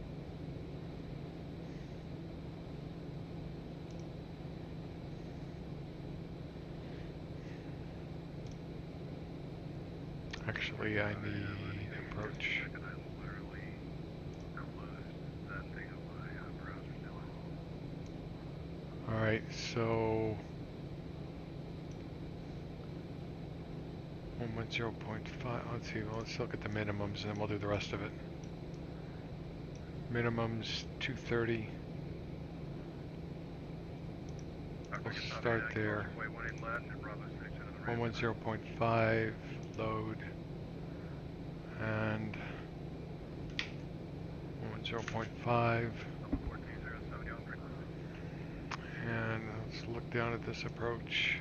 Speaker 1: Actually, I need approach. Alright, so 110.5. Let's see, well, let's look at the minimums and then we'll do the rest of it. Minimums 230. We'll start there. 110.5 load and 110.5, and let's look down at this approach.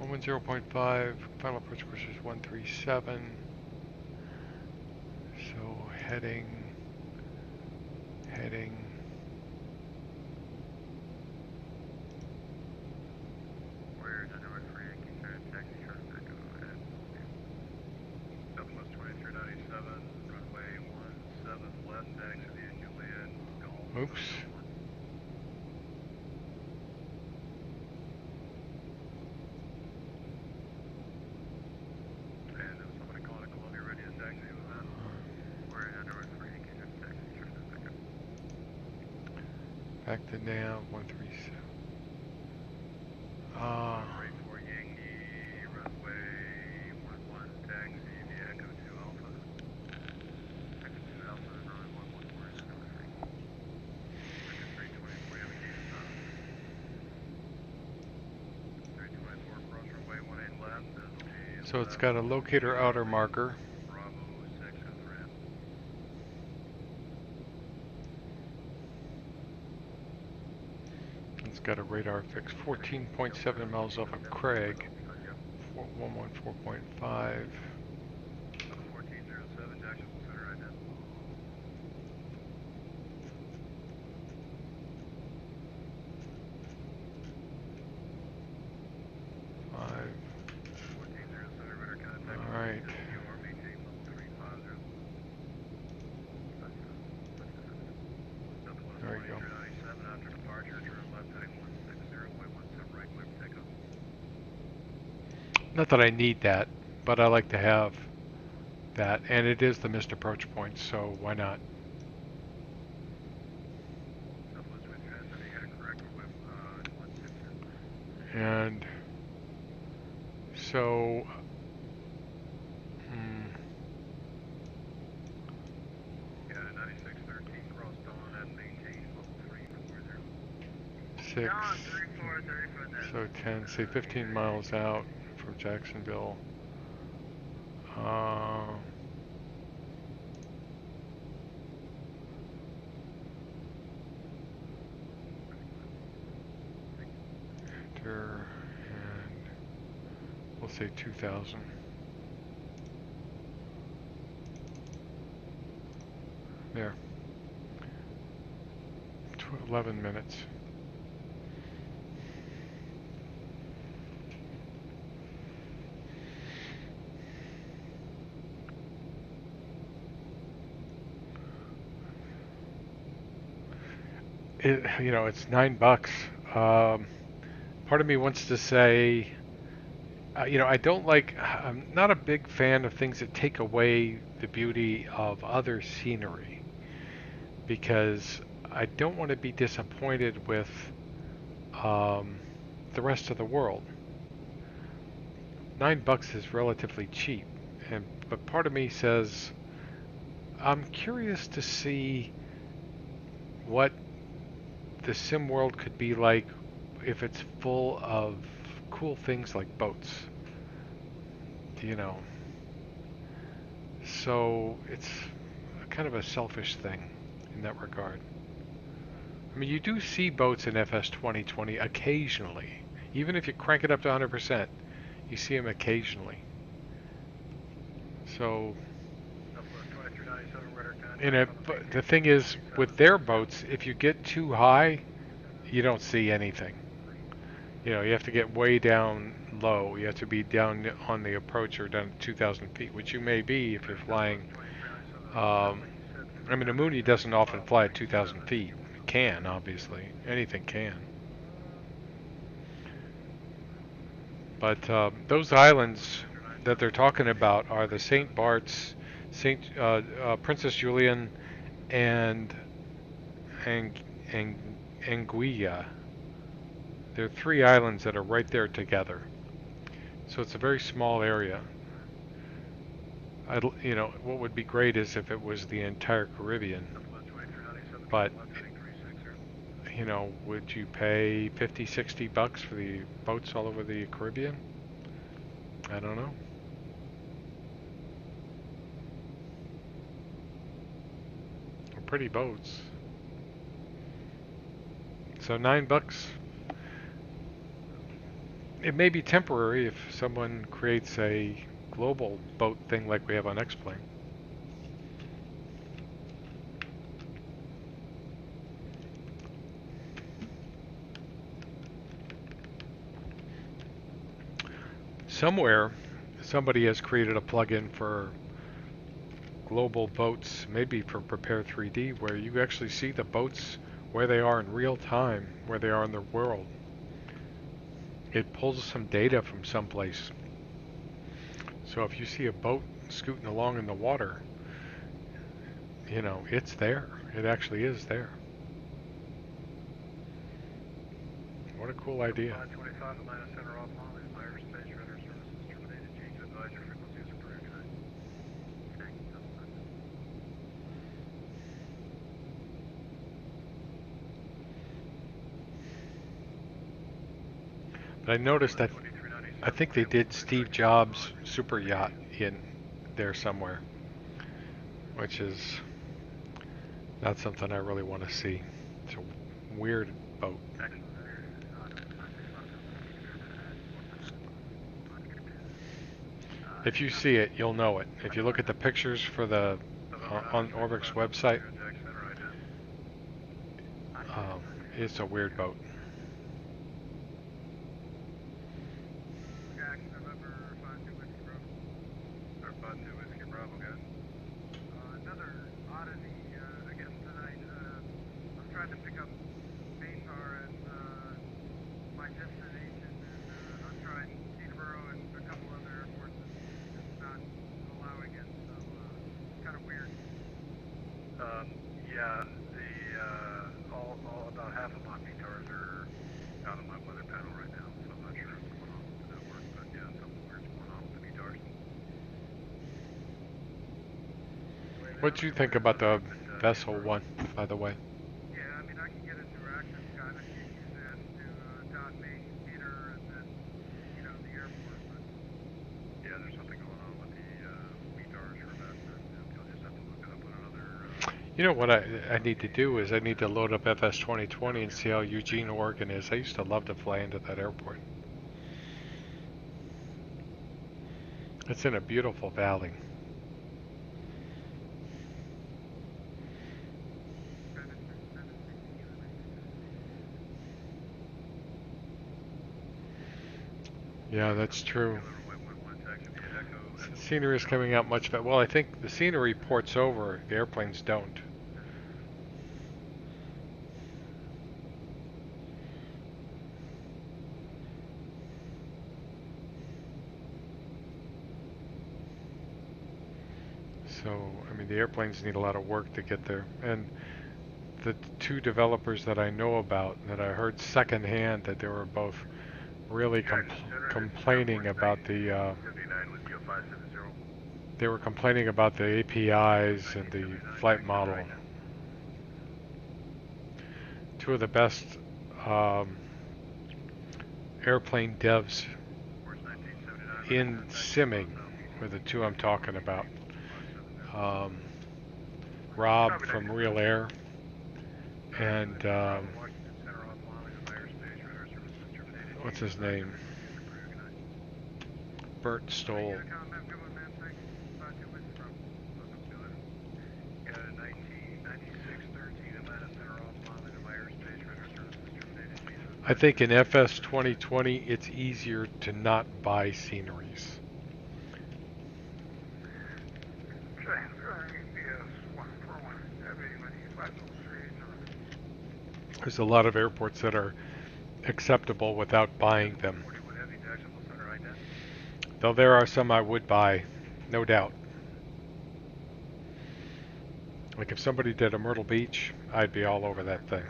Speaker 1: 110.5, final approach course is 137, so heading oops. back to nav 137.
Speaker 2: Right for Yankee, runway 11, taxi via Echo 2 Alpha. Echo 2 Alpha, runway 114 is number 3. Echo 324, you have a gate stop. 324, cross runway 18 left,
Speaker 1: so it's got a locator outer marker.
Speaker 2: Bravo 6 is red.
Speaker 1: It's got a radar fix 14.7 miles off of Craig. 114.5.
Speaker 2: 1407, Jacksonville Center right now. 1407, radar contact.
Speaker 1: All right.
Speaker 2: You are maintaining level 350.
Speaker 1: There you go.
Speaker 2: 2397, after departure, turn left heading 160.17 right, clear for takeoff.
Speaker 1: Not that I need that, but I like to have that, and it is the missed approach point, so why not?
Speaker 2: Southwest wind transmitting heading correct with 160.
Speaker 1: And so,
Speaker 2: Got a 9613 crossed on and maintained level 340.
Speaker 1: 6,
Speaker 2: John, 3430 for that.
Speaker 1: so 10, say 15 miles out from Jacksonville. Enter, and we'll say 2,000. There. 11 minutes. It's $9. Part of me wants to say, I don't like. I'm not a big fan of things that take away the beauty of other scenery, because I don't want to be disappointed with the rest of the world. $9 is relatively cheap, but part of me says I'm curious to see what the sim world could be like if it's full of cool things like boats. So it's kind of a selfish thing in that regard. I mean, you do see boats in FS 2020 occasionally. Even if you crank it up to 100%, you see them occasionally. So, but the thing is, with their boats, if you get too high, you don't see anything. You have to get way down low. You have to be down on the approach or down to 2,000 feet, which you may be if you're flying. I mean, a Mooney doesn't often fly at 2,000 feet. It can, obviously. Anything can. But those islands that they're talking about are the St. Bart's, Princess Julian, and Anguilla. There are 3 islands that are right there together. So it's a very small area. What would be great is if it was the entire Caribbean. But, would you pay $50, $60 for the boats all over the Caribbean? I don't know. They're pretty boats. So $9. It may be temporary if someone creates a global boat thing like we have on X-Plane. Somewhere, somebody has created a plugin for global boats, maybe for Prepare 3D, where you actually see the boats where they are in real time, where they are in the world. It pulls some data from someplace. So if you see a boat scooting along in the water, it's there. It actually is there. What a cool idea.
Speaker 2: 525 Atlanta Center off Molly, Myers Space Radar Services terminated. Change advisor frequencies approved.
Speaker 1: But I noticed that I think they did Steve Jobs' super yacht in there somewhere, which is not something I really want to see. It's a weird boat. If you see it, you'll know it. If you look at the pictures for the on Orbic's website, it's a weird boat.
Speaker 2: Another oddity again tonight. I'm trying to pick up Baystar as my destination, and I'm trying Teterboro and a couple other airports. It's not allowing it, so kind of weird. Yeah, all about half of my VTARs are out on my weather panel right now, so I'm not sure what's going on with the network, but yeah, something weird's going on with the VTARs.
Speaker 1: What do you think about the vessel one, by the way?
Speaker 2: Yeah, I mean, I can get it through access kind of. You use that to dot main meter and then, the airport, but yeah, there's something going on with the VTARs for that. You'll just have to look it up on another.
Speaker 1: You know what I need to do is I need to load up FS 2020 and see how Eugene, Oregon is. I used to love to fly into that airport. It's in a beautiful valley. Yeah, that's true. Scenery is coming out much better. Well, I think the scenery ports over, the airplanes don't. So, I mean, the airplanes need a lot of work to get there. And the two developers that I know about, that I heard secondhand, that they were both really complaining about the they were complaining about the APIs and the flight model. Two of the best airplane devs in simming were the two I'm talking about. Rob from Real Air and what's his name? Bert Stoll. I think in FS 2020 it's easier to not buy sceneries. There's a lot of airports that are acceptable without buying them. Though there are some I would buy, no doubt. Like if somebody did a Myrtle Beach, I'd be all over that thing.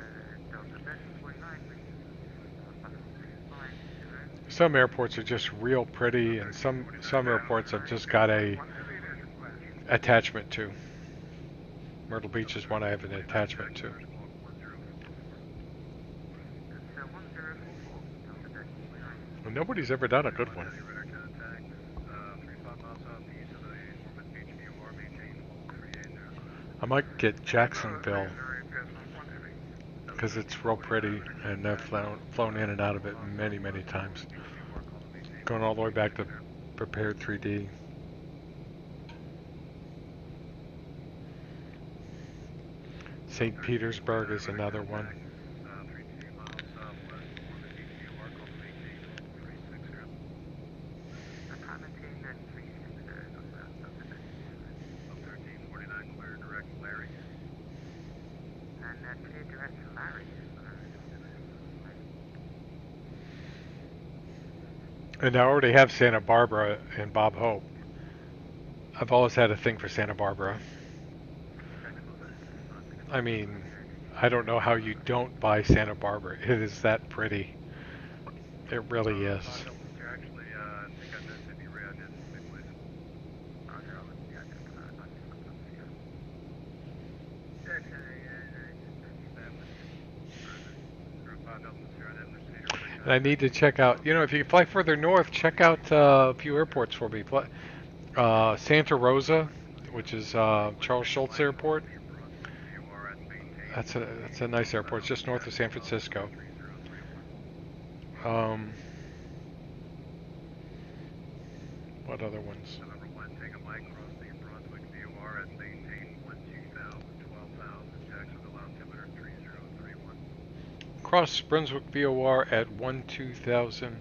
Speaker 1: Some airports are just real pretty, and some airports have just got a attachment to. Myrtle Beach is one I have an attachment to. Well, nobody's ever done a good one. I might get Jacksonville because it's real pretty, and I've flown in and out of it many, many times. Going all the way back to Prepared 3D. St. Petersburg is another one. And I already have Santa Barbara and Bob Hope. I've always had a thing for Santa Barbara. I mean, I don't know how you don't buy Santa Barbara. It is that pretty. It really is.
Speaker 2: Actually, I think I missed it. I did speak with. Roger, I'll yeah, I just
Speaker 1: And I need to check out, you know, if you fly further north, check out a few airports for me. Santa Rosa, which is Charles Schultz Airport. That's a nice airport. It's just north of San Francisco. Um, what other ones?
Speaker 2: Number one, take a mic crossing Brunswick VOR at maintain 12,000, Jacksonville altimeter 3031.
Speaker 1: Cross Brunswick VOR at 12000,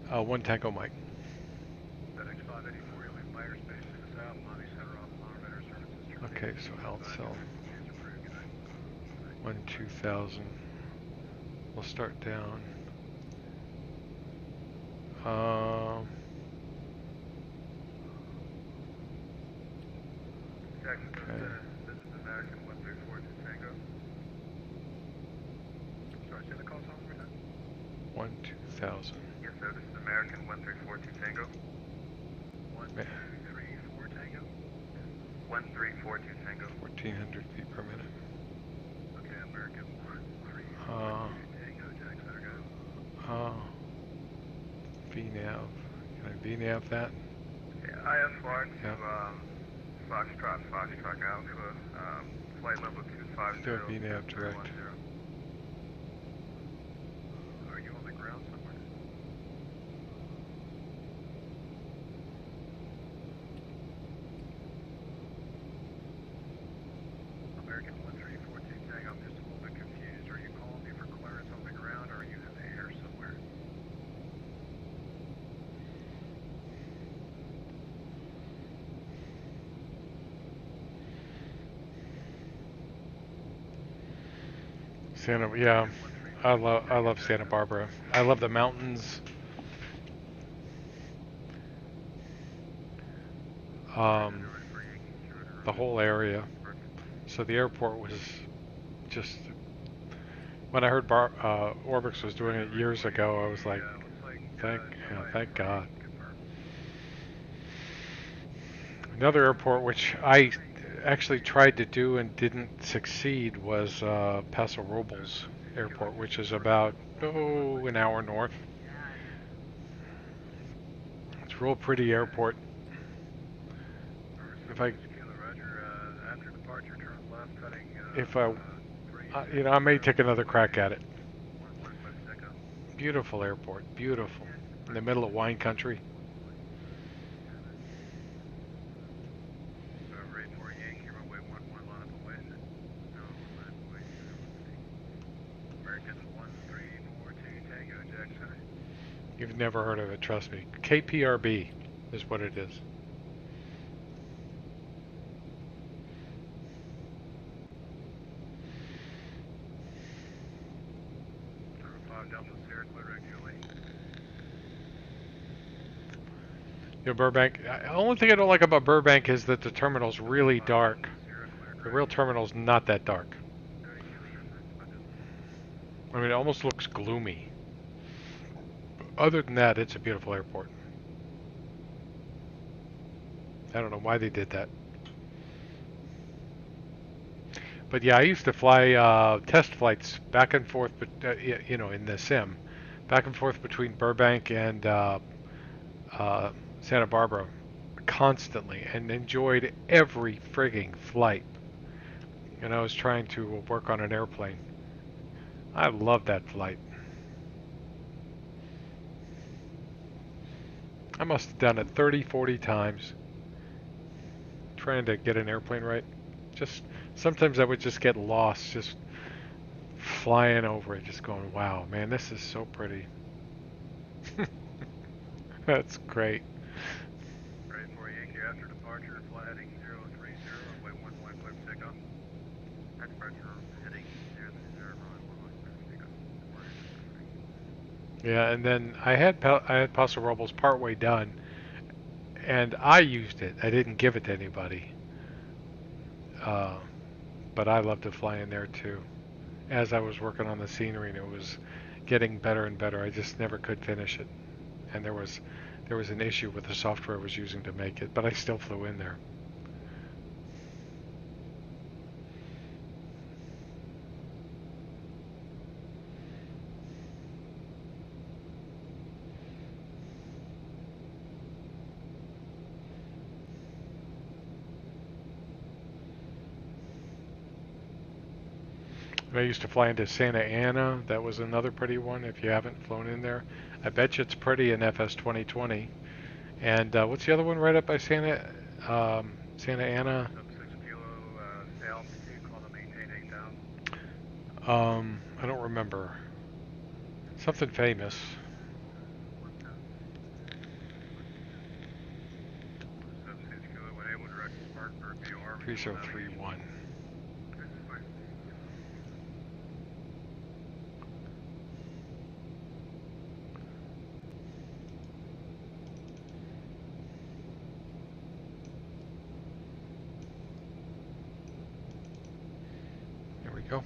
Speaker 1: 1 Tango Mike.
Speaker 2: FedEx 584, you'll leave Myers Base to the south, Monty Center off monitor services.
Speaker 1: Okay, so Altcel 12000. We'll start down.
Speaker 2: Jacksonville, this is American 134 to Tango. Sorry, say the call sign one more time.
Speaker 1: 12000.
Speaker 2: Yes, sir, this is American 134 to Tango. 134 Tango? 134 to Tango.
Speaker 1: 1400 feet per minute.
Speaker 2: Okay, American 134 Tango, Jackson, go.
Speaker 1: VNAV. Can I VNAV that?
Speaker 2: Yeah, IFR to Foxtrot Alpha, flight level 250.
Speaker 1: Do a VNAV direct.
Speaker 2: Are you on the ground somewhere? American 134 Tango, I'm just a little bit confused. Are you calling me for clearance on the ground, or are you in the air somewhere?
Speaker 1: Yeah, I love Santa Barbara. I love the mountains. The whole area. So the airport was just. When I heard Orbix was doing it years ago, I was like, thank God. Another airport which I actually tried to do and didn't succeed was Paso Robles Airport, which is about an hour north. It's a real pretty airport. I may take another crack at it. Beautiful airport, beautiful, in the middle of wine country. You've never heard of it, trust me. KPRB is what it is. Burbank. The only thing I don't like about Burbank is that the terminal's really dark. The real terminal's not that dark. I mean, it almost looks gloomy. Other than that, it's a beautiful airport. I don't know why they did that. But yeah, I used to fly test flights back and forth, in the sim, back and forth between Burbank and Santa Barbara constantly, and enjoyed every frigging flight. And I was trying to work on an airplane. I loved that flight. I must have done it 30, 40 times trying to get an airplane right. Just sometimes I would just get lost, just flying over it, just going, wow, man, this is so pretty. That's great.
Speaker 2: Ready for Yankee after departure, fly heading 030, runway 11, clear for takeoff. At departure, heading 030, runway 11, clear for takeoff.
Speaker 1: Yeah, and then I had Paso Robles partway done, and I used it. I didn't give it to anybody. But I love to fly in there too. As I was working on the scenery, and it was getting better and better. I just never could finish it, and there was an issue with the software I was using to make it, but I still flew in there. I used to fly into Santa Ana. That was another pretty one. If you haven't flown in there, I bet you it's pretty in FS 2020. And what's the other one right up by Santa Ana?
Speaker 2: Up 6 kilo, altitude, call to maintain 8,000.
Speaker 1: I don't remember. Something famous.
Speaker 2: Sub 6 kilo, when able, direct Spartanburg, VOR.
Speaker 1: 3031. There we go.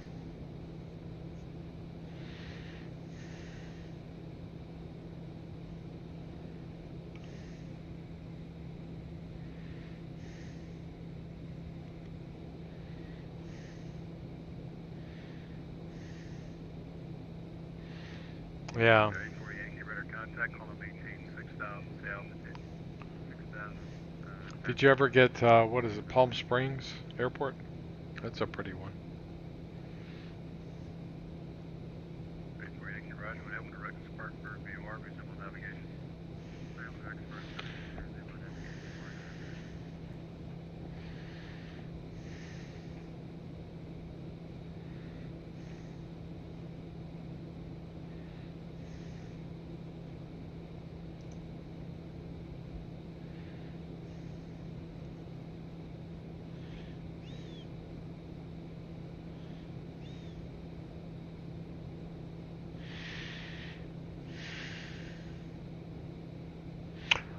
Speaker 1: Yeah.
Speaker 2: Okay, for Yankee radar contact, call to maintain 6,000 altitude. 6,000.
Speaker 1: Did you ever get, what is it, Palm Springs Airport? That's a pretty one.
Speaker 2: Okay, for Yankee Roger, when able, direct Spartanburg, VOR, reasonable navigation. Direct Spartanburg, reasonable navigation.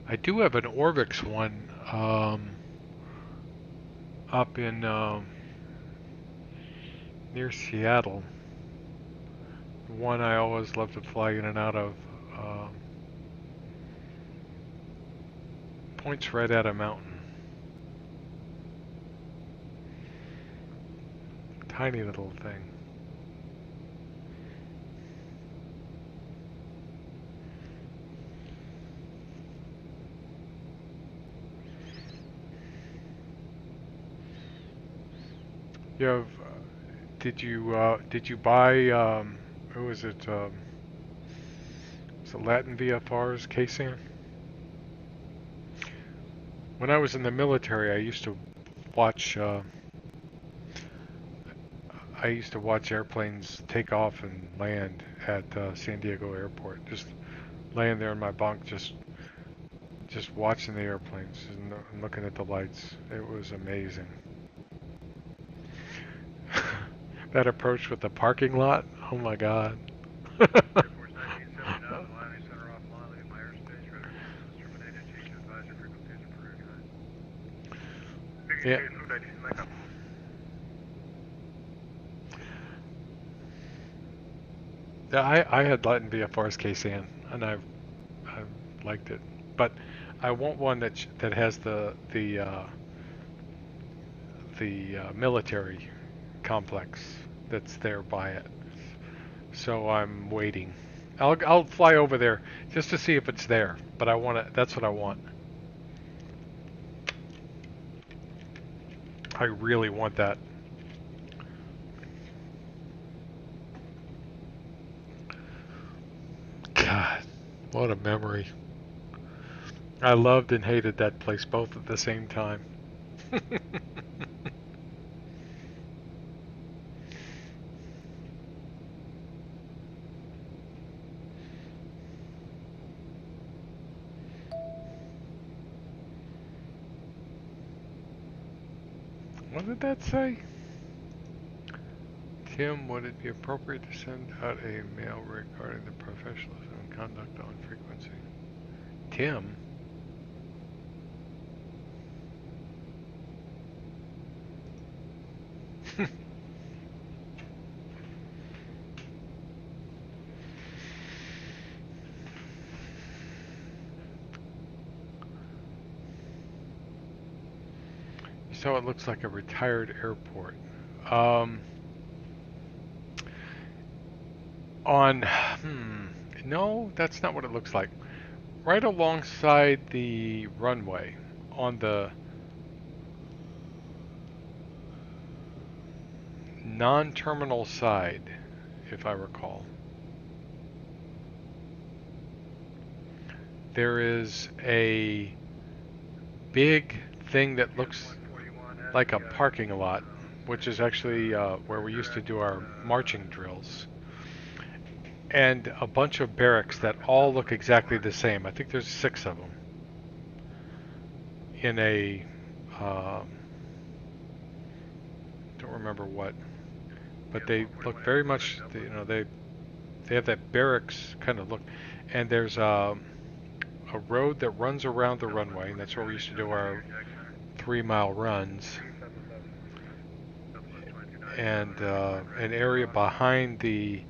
Speaker 1: I do have an Orvix one up in near Seattle. One I always love to fly in and out of. Points right at a mountain. Tiny little thing. You have? Did you buy? Who was it? Was it Latin VFR's K-SAN? When I was in the military, I used to watch. I used to watch airplanes take off and land at San Diego Airport. Just laying there in my bunk, just watching the airplanes and looking at the lights. It was amazing. That approach with the parking lot, oh my God.
Speaker 2: Air Force 1979, landing center offline, leaving my airspace, radar systems terminated, change to advisory frequencies approved.
Speaker 1: Yeah. Yeah, I had Latin VFR's K-SAN, and I liked it, but I want one that has the military complex that's there by it. So I'm waiting. I'll fly over there just to see if it's there, but I want it. That's what I want. I really want that. God, what a memory. I loved and hated that place both at the same time. What did that say? Tim, would it be appropriate to send out a mail regarding the professionalism and conduct on frequency? Tim? So it looks like a retired airport. Um, no, that's not what it looks like. Right alongside the runway, on the non-terminal side, if I recall, there is a big thing that looks like a parking lot, which is actually where we used to do our marching drills, and a bunch of barracks that all look exactly the same. I think there's 6 of them in a don't remember what, but they look very much. They have that barracks kind of look, and there's a road that runs around the runway, and that's where we used to do our 3-mile runs, and an area behind the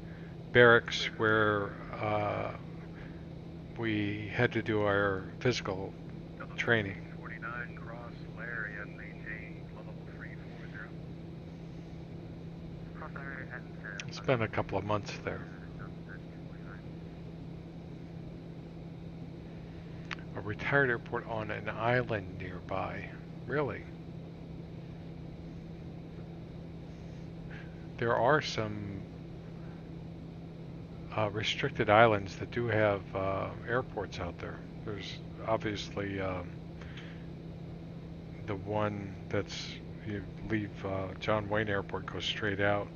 Speaker 1: barracks where we had to do our physical training. Spent a couple of months there. A retired airport on an island nearby. Really? There are some restricted islands that do have airports out there. There's obviously the one that's, you leave John Wayne Airport, go straight out.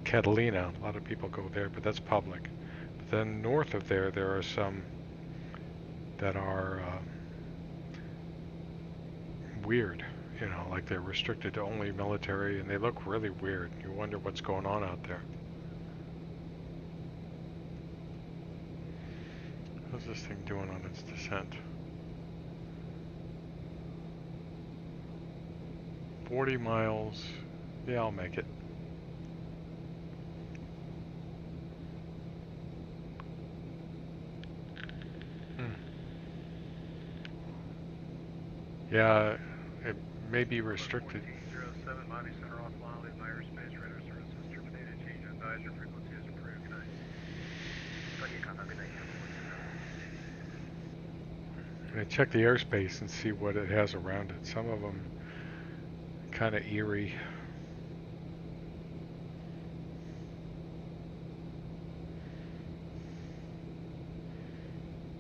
Speaker 1: Catalina, a lot of people go there, but that's public. But then north of there, there are some that are weird, like they're restricted to only military, and they look really weird. You wonder what's going on out there. How's this thing doing on its descent? 40 miles. Yeah, I'll make it. Yeah, it may be restricted. I'm going to check the airspace and see what it has around it. Some of them kind of eerie.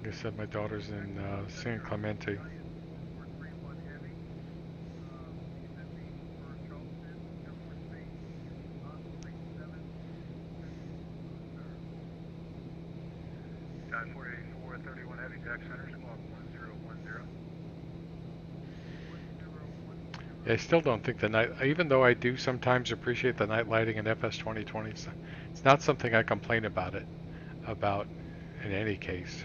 Speaker 1: Like I said, my daughter's in San Clemente. I still don't think the night, even though I do sometimes appreciate the night lighting in FS 2020, it's not something I complain about in any case.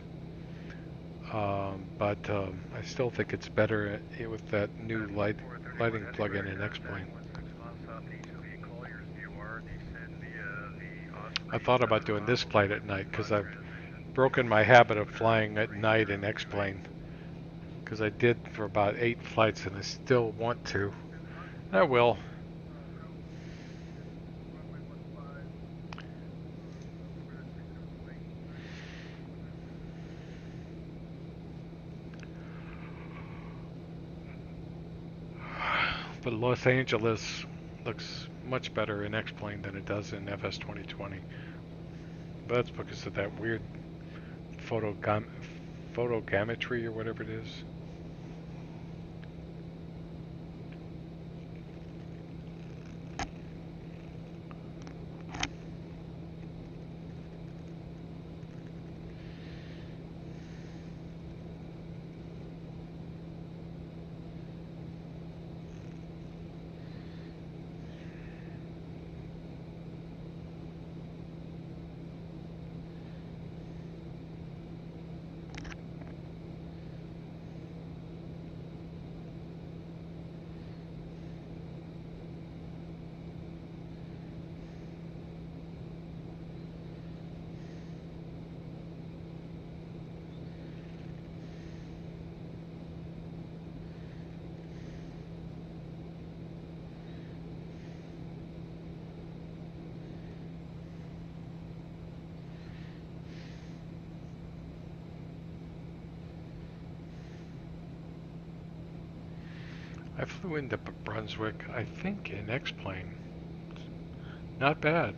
Speaker 1: But I still think it's better with that new lighting plug-in in X-Plane. I thought about doing this flight at night because I've broken my habit of flying at night in X-Plane. Because I did for about 8 flights, and I still want to. I will. But Los Angeles looks much better in X-Plane than it does in FS 2020. But that's because of that weird photogrammetry or whatever it is. I flew into Brunswick, I think, in X-plane. Not bad.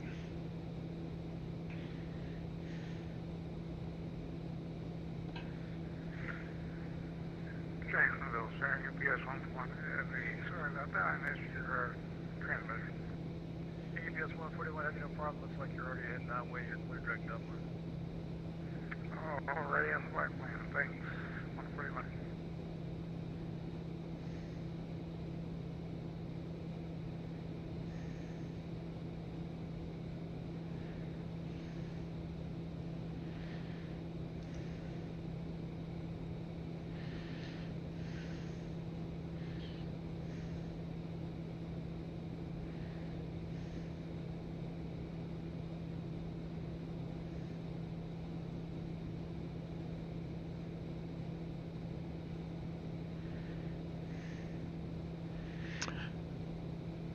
Speaker 4: Jacksonville, sir. UPS 141 Heavy. Sorry about that. I missed your transmitter.
Speaker 2: UPS 141 Heavy, no problem. Looks like you're already heading that way. You're in clear direct Dublin.
Speaker 4: Oh, already on the flight plan. Thanks. 141.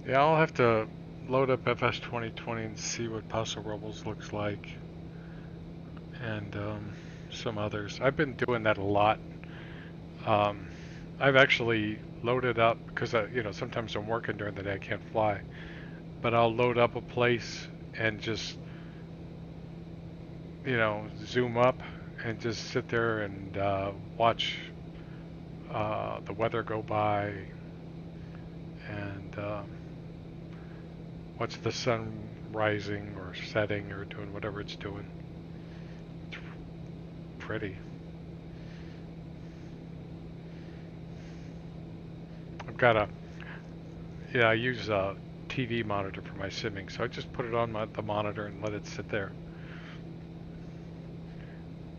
Speaker 1: Yeah, I'll have to load up FS 2020 and see what Paso Robles looks like, and some others. I've been doing that a lot. I've actually loaded up because sometimes I'm working during the day, I can't fly, but I'll load up a place and just zoom up and just sit there and watch the weather go by and watch the sun rising or setting or doing whatever it's doing. It's pretty. I use a TV monitor for my simming, so I just put it on the monitor and let it sit there.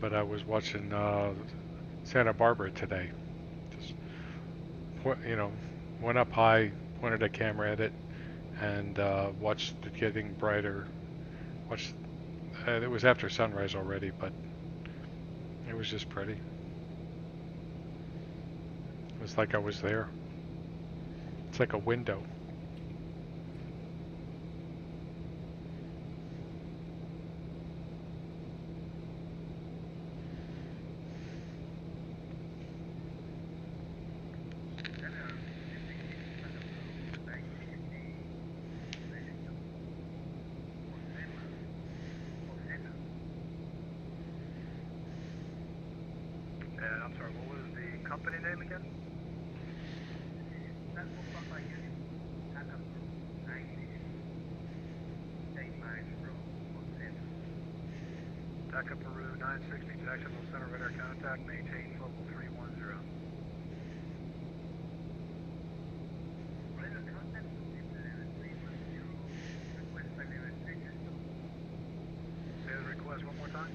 Speaker 1: But I was watching Santa Barbara today. Just went up high, pointed a camera at it, and watched it getting brighter. It was after sunrise already, but it was just pretty. It was like I was there. It's like a window.
Speaker 2: And I'm sorry, what was the company name again? Takeoff Peru 960 Jacksonville Center radar contact, maintain level 310. Say the request one more time.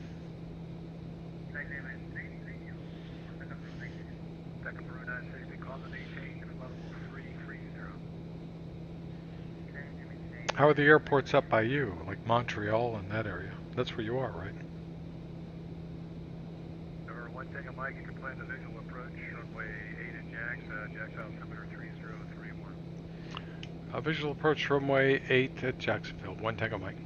Speaker 2: Takeoff Peru 960, call the maintain level 330.
Speaker 1: How are the airports up by you, like Montreal and that area? That's where you are, right?
Speaker 2: Number 1 Tango Mike, you can plan the visual approach, runway 8 at Jax altimeter 3031.
Speaker 1: Visual approach runway 8 at Jacksonville. 1 Tango Mike.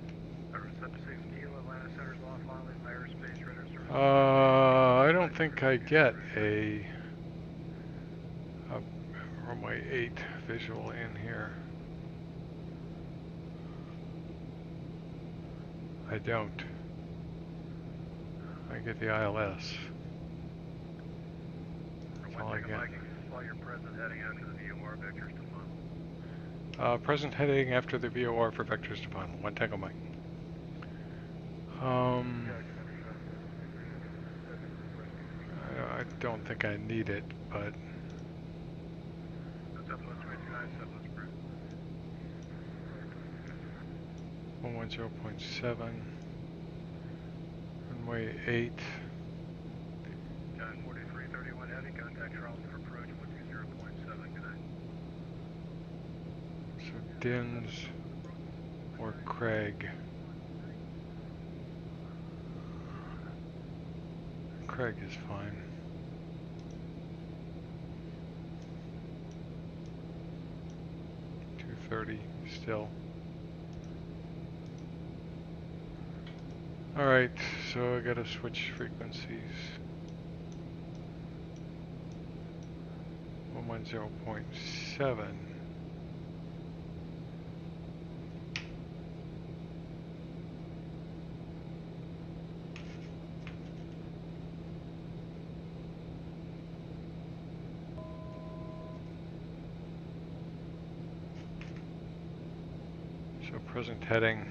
Speaker 2: Number 76 Kilo, Atlanta Center's offline with my airspace radar service.
Speaker 1: I don't think I get a runway 8 visual in here. I don't. I get the ILS. That's all I get.
Speaker 2: While you're present heading after the VOR vectors to final.
Speaker 1: Present heading after the VOR for vectors to final. 1 Tango Mike. I don't think I need it, but. 110.7. Runway 8.
Speaker 2: John 4331 heavy, contact Charleston for approach 120.7, good night.
Speaker 1: So Dins or Craig. Craig is fine. .230 still. Alright, so I gotta switch frequencies. 110.7. 0.7. So present heading.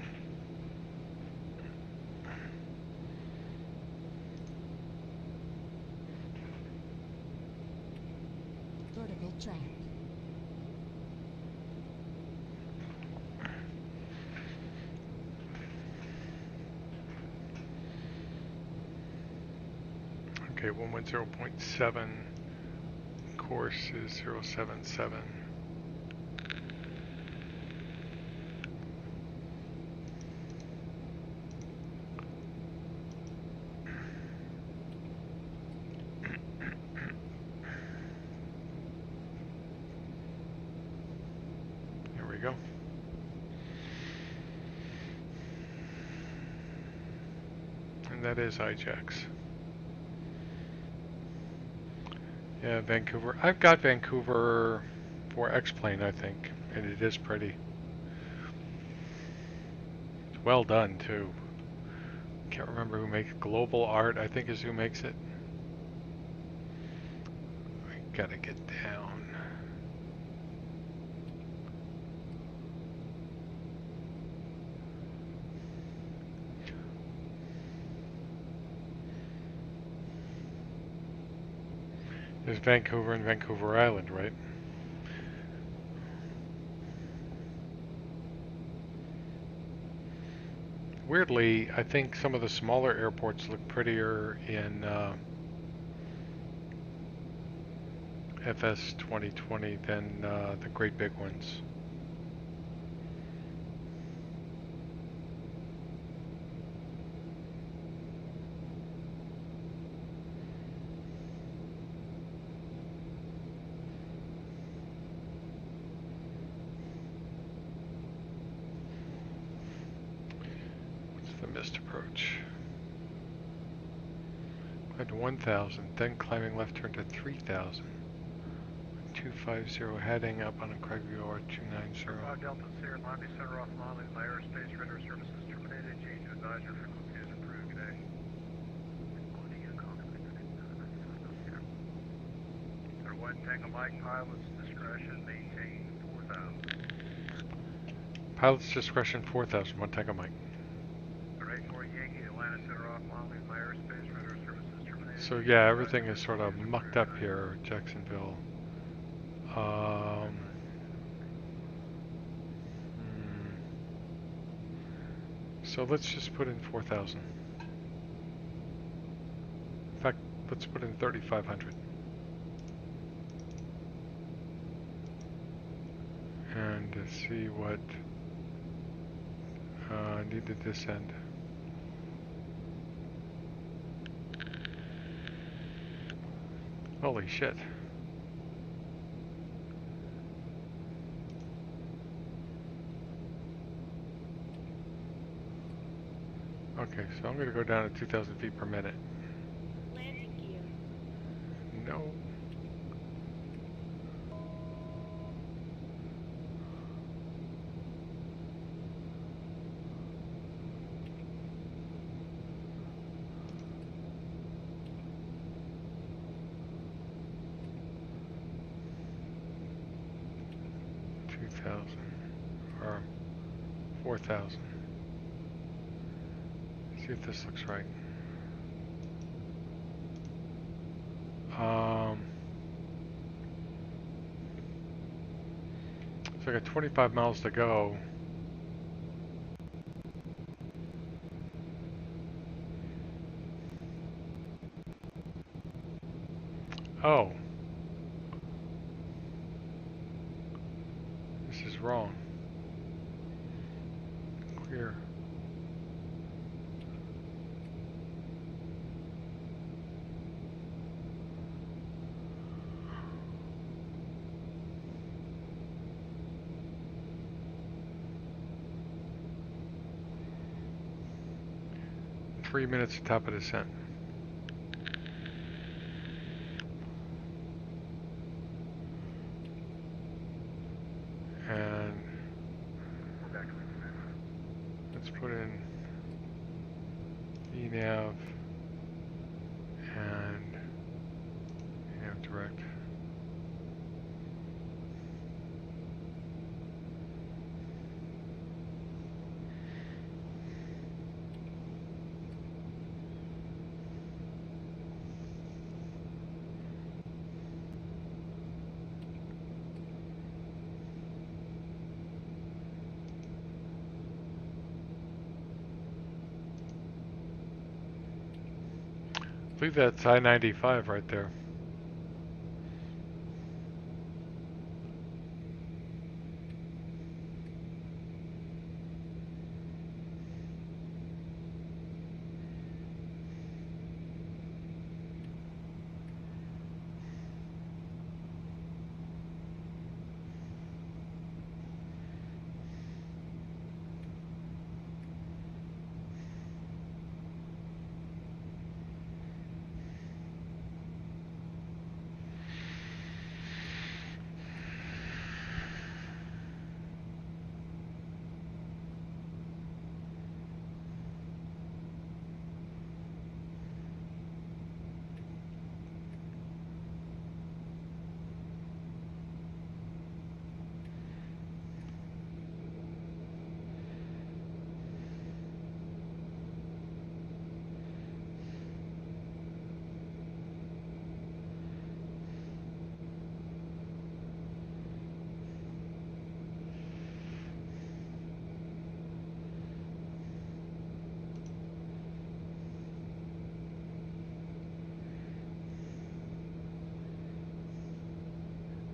Speaker 5: Vertical track.
Speaker 1: Okay, 110.7. Course is 077. There we go. And that is IJAX. Yeah, Vancouver. I've got Vancouver for X-Plane, I think, and it is pretty. It's well done, too. Can't remember who makes Global Art, I think is who makes it. I gotta get down. There's Vancouver and Vancouver Island, right? Weirdly, I think some of the smaller airports look prettier in FS 2020 than the great big ones. What's the missed approach? At 1,000, then climbing left turn to 3,000. 250 heading up on a Craigview 290.
Speaker 2: Delta Sierra Miami Center off Molly. My airspace radar services terminated. Change to advisor. Frequency is improved. Good day. Sir, 1 Tango Mike, pilot's discretion, maintain 4,000.
Speaker 1: Pilot's discretion 4,000, 1 Tango Mike.
Speaker 2: Sir, 84 Yankee, Atlanta Center off Molly. My airspace radar services terminated.
Speaker 1: So yeah, everything is sort of mucked up here, Jacksonville. So let's just put in 4,000. In fact, let's put in 3,500. And see what need to descend. Holy shit. Okay, so I'm going to go down to 2,000 feet per minute.
Speaker 3: Landing gear.
Speaker 1: No. Or 4,000. See if this looks right. So I got 25 miles to go. Oh. This is wrong. Clear. Three minutes to top of descent. I believe that's I-95 right there.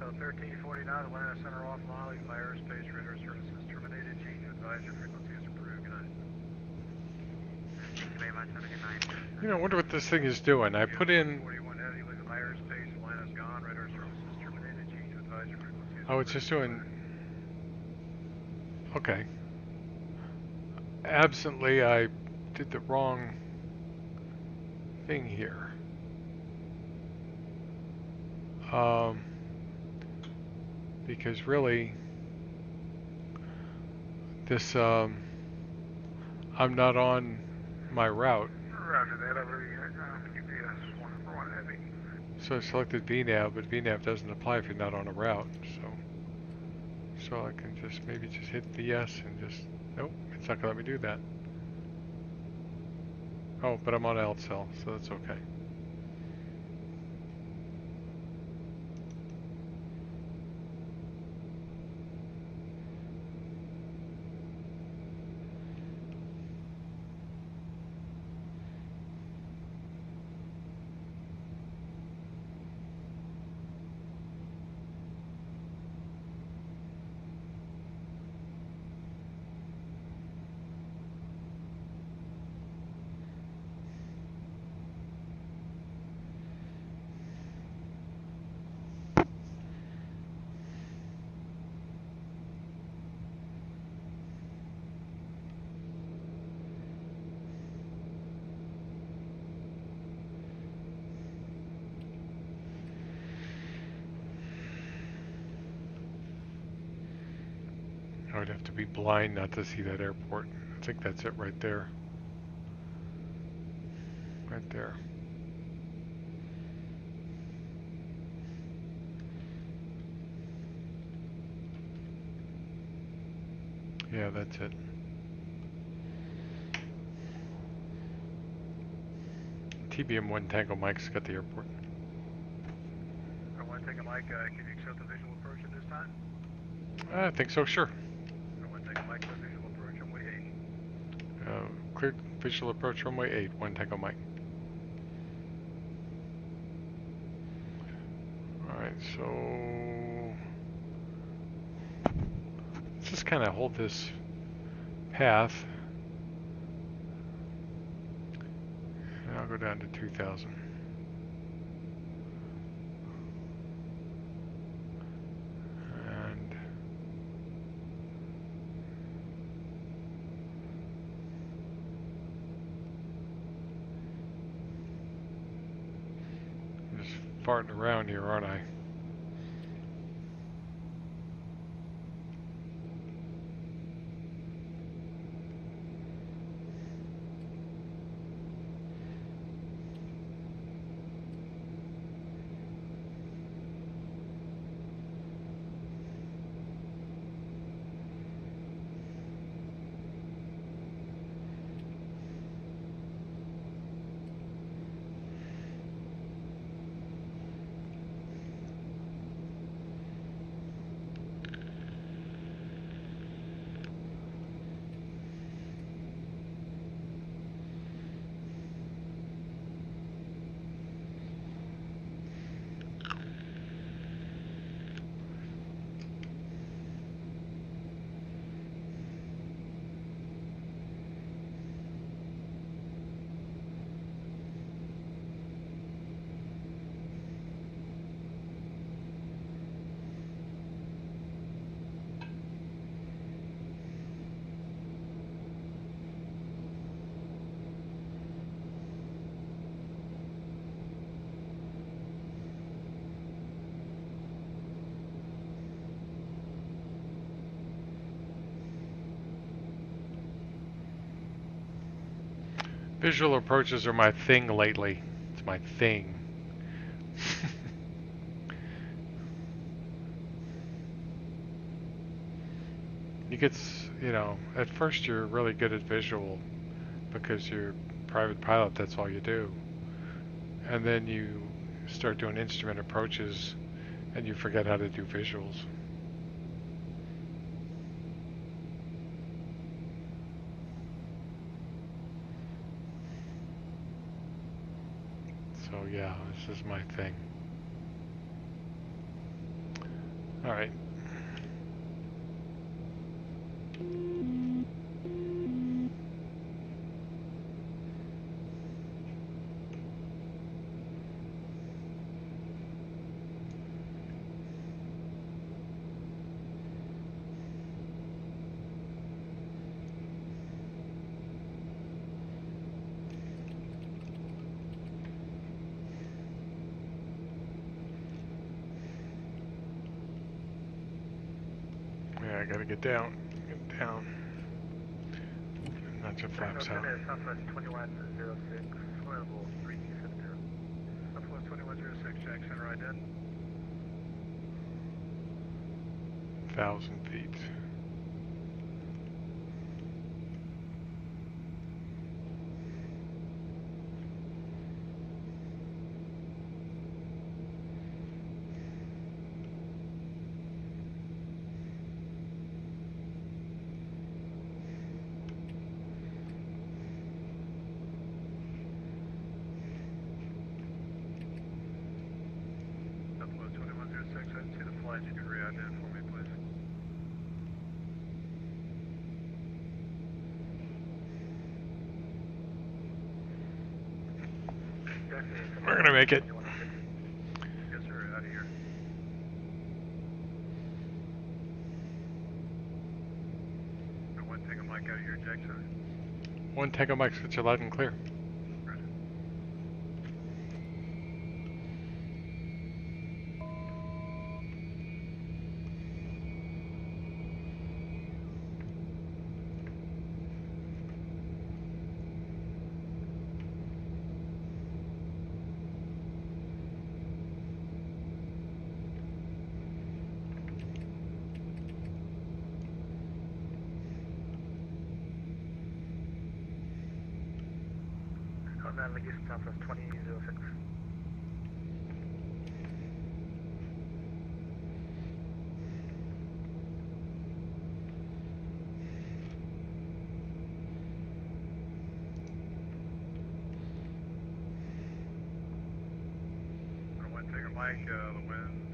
Speaker 2: So 1349, Atlanta Center off Lolly, fire airspace, radar services terminated. Change to advisory frequency is approved. Good night. Thank you very much. Have a good night.
Speaker 1: You know, I wonder what this thing is doing. I put in...
Speaker 2: 41 heavy, leave fire airspace, Atlanta's gone, radar services terminated. Change to advisory frequency is
Speaker 1: Oh, it's just doing... Okay. Absently, I did the wrong thing here. Because really, this, I'm not on my route.
Speaker 4: Roger that, over the UPS 1 heavy.
Speaker 1: So I selected VNAV, but VNAV doesn't apply if you're not on a route. So I can just maybe just hit the yes and just, nope, it's not gonna let me do that. Oh, but I'm on LCell, so that's okay. I would have to be blind not to see that airport. I think that's it right there. Right there. Yeah, that's it. TBM 1 Tango Mike's got the airport.
Speaker 2: I want to take a mic. Can you accept the visual approach at this time?
Speaker 1: I think so, sure.
Speaker 2: I want to take a mic for visual approach runway 8.
Speaker 1: Cleared visual approach runway 8, 1 Tango Mike. Alright, so let's just kind of hold this path. And I'll go down to 2,000. And I'm just farting around here, aren't I? Visual approaches are my thing lately. It's my thing. You get, at first you're really good at visual because you're private pilot, that's all you do. And then you start doing instrument approaches and you forget how to do visuals. So yeah, this is my thing. All right. Yeah, I gotta get down. Get down. Not your flaps out.
Speaker 2: Southwest 2106, level 3270. Southwest 2106, Jackson, right in.
Speaker 1: 1,000 feet.
Speaker 2: Southwest 2106, I didn't see the flight you could re-ident for me, please.
Speaker 1: We're gonna make it.
Speaker 2: Yes, sir, out of here. One thing I might out of here, Jackson.
Speaker 1: One Tango Mike's got you loud and clear.
Speaker 2: Right. Houston, Southwest 2006. One Taker Mike, the wind's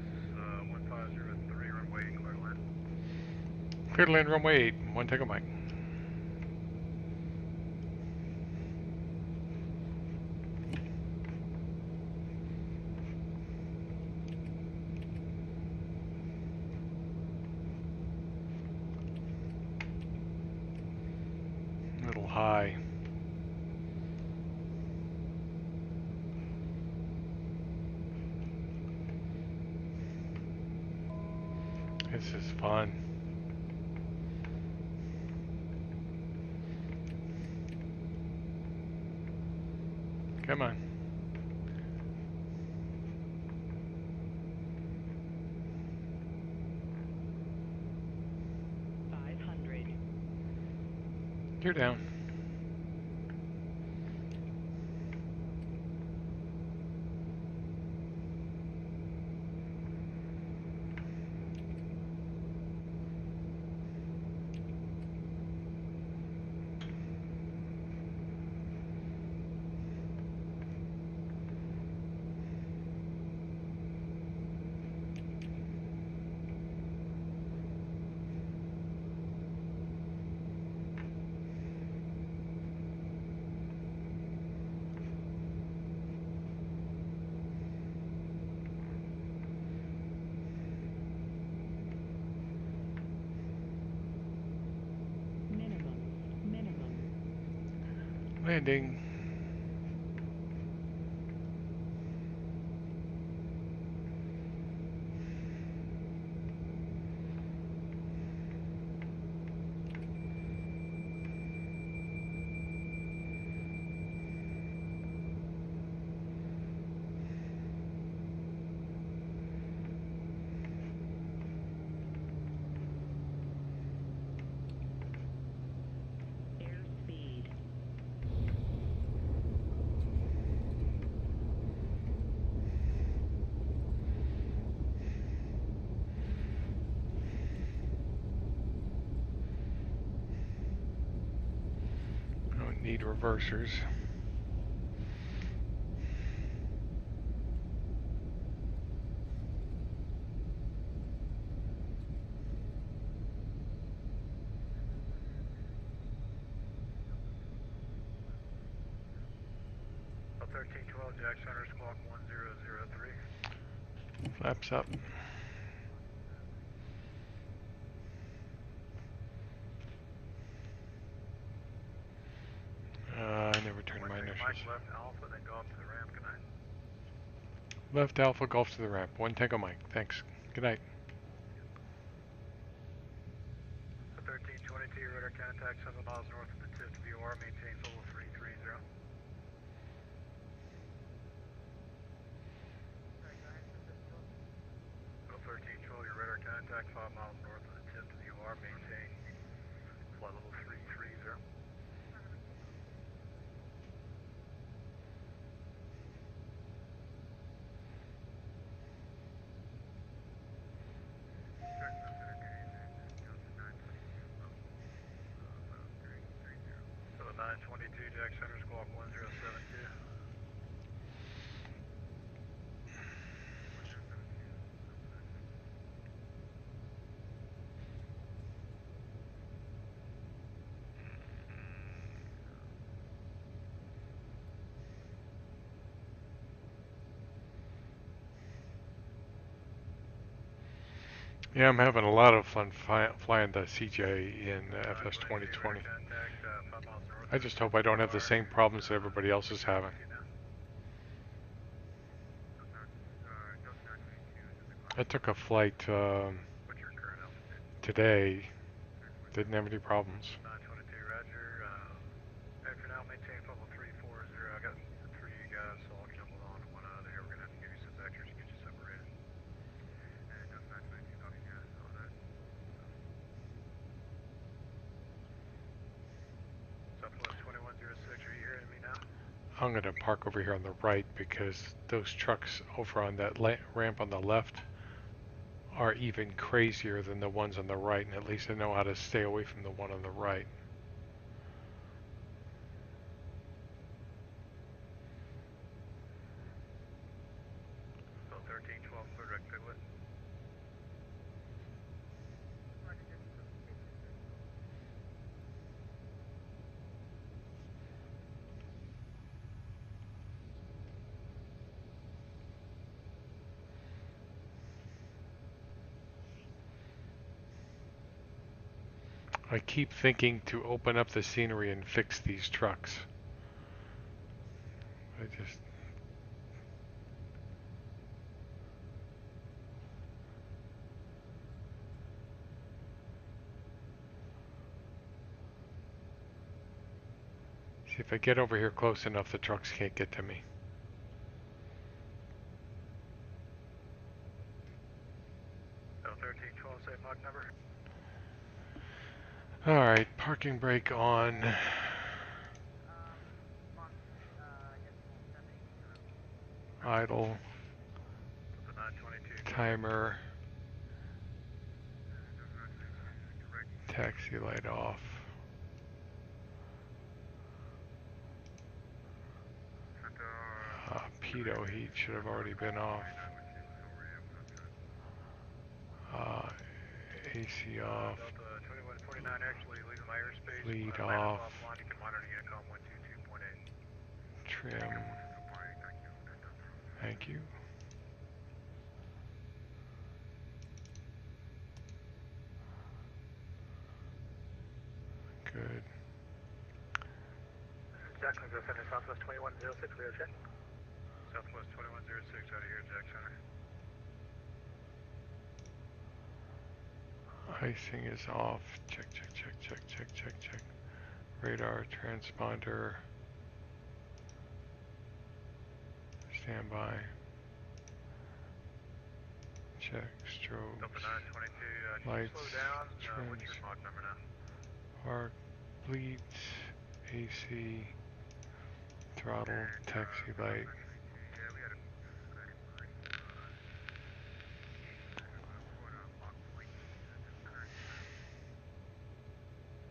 Speaker 2: 1503, runway clear to land.
Speaker 1: Clear to land runway 8. One Tango Mike. A little high. This is fun. Come on. You're down. Landing. reversers.
Speaker 2: So 1312 Jack Center, squawk 1003.
Speaker 1: Flaps up. I never turned my inertials.
Speaker 2: Mike left Alpha, then go up to the ramp. Good night.
Speaker 1: Left Alpha, Golf to the ramp. 1 Tango Mike. Thanks. Good night.
Speaker 2: So 1322, radar contact 7 miles north of the tip to VOR, maintain level 330. So 1312, your radar contact 5 miles north of the tip to VOR, maintain flight level 330. So 922, Jack Center, squawk 1072.
Speaker 1: Yeah, I'm having a lot of fun flying the CJ in FS 2020. I just hope I don't have the same problems that everybody else is having. I took a flight today, didn't have any problems.
Speaker 2: 922, roger. Hey, for now, maintain level 340. I got 3 guys, so I'll jump on one out of there. We're going to have to give you some vectors to get you separated. And that's 922, talking to you guys on that. Southwest 2106, are you hearing me now?
Speaker 1: I'm going to park over here on the right because those trucks over on that ramp on the left are even crazier than the ones on the right, and at least I know how to stay away from the one on the right.
Speaker 2: So 1312, clear direct piglet.
Speaker 1: I keep thinking to open up the scenery and fix these trucks. I just... See, if I get over here close enough, the trucks can't get to me.
Speaker 2: So 1312, say Mach number.
Speaker 1: Alright, parking brake on. Idle.
Speaker 2: So 922.
Speaker 1: Timer. Taxi light off. Pitot heat should have already been off. AC off.
Speaker 2: Delta 2149, actually leaving my airspace.
Speaker 1: Lead
Speaker 2: Landed
Speaker 1: off.
Speaker 2: offline, you can monitor Unicom 122.8.
Speaker 1: Trim. Thank you. Good.
Speaker 2: Jacksonville Center, Southwest 2106, we are check. Southwest 2106, out of here, Jack Center.
Speaker 1: Icing is off. Check, check, check, check, check, check, check. Radar, transponder. Standby. Check, strobes.
Speaker 2: Delta 922,
Speaker 1: Lights,
Speaker 2: slow down.
Speaker 1: trims.
Speaker 2: What's your Mach number now?
Speaker 1: Park, bleeds, AC, throttle, taxi light.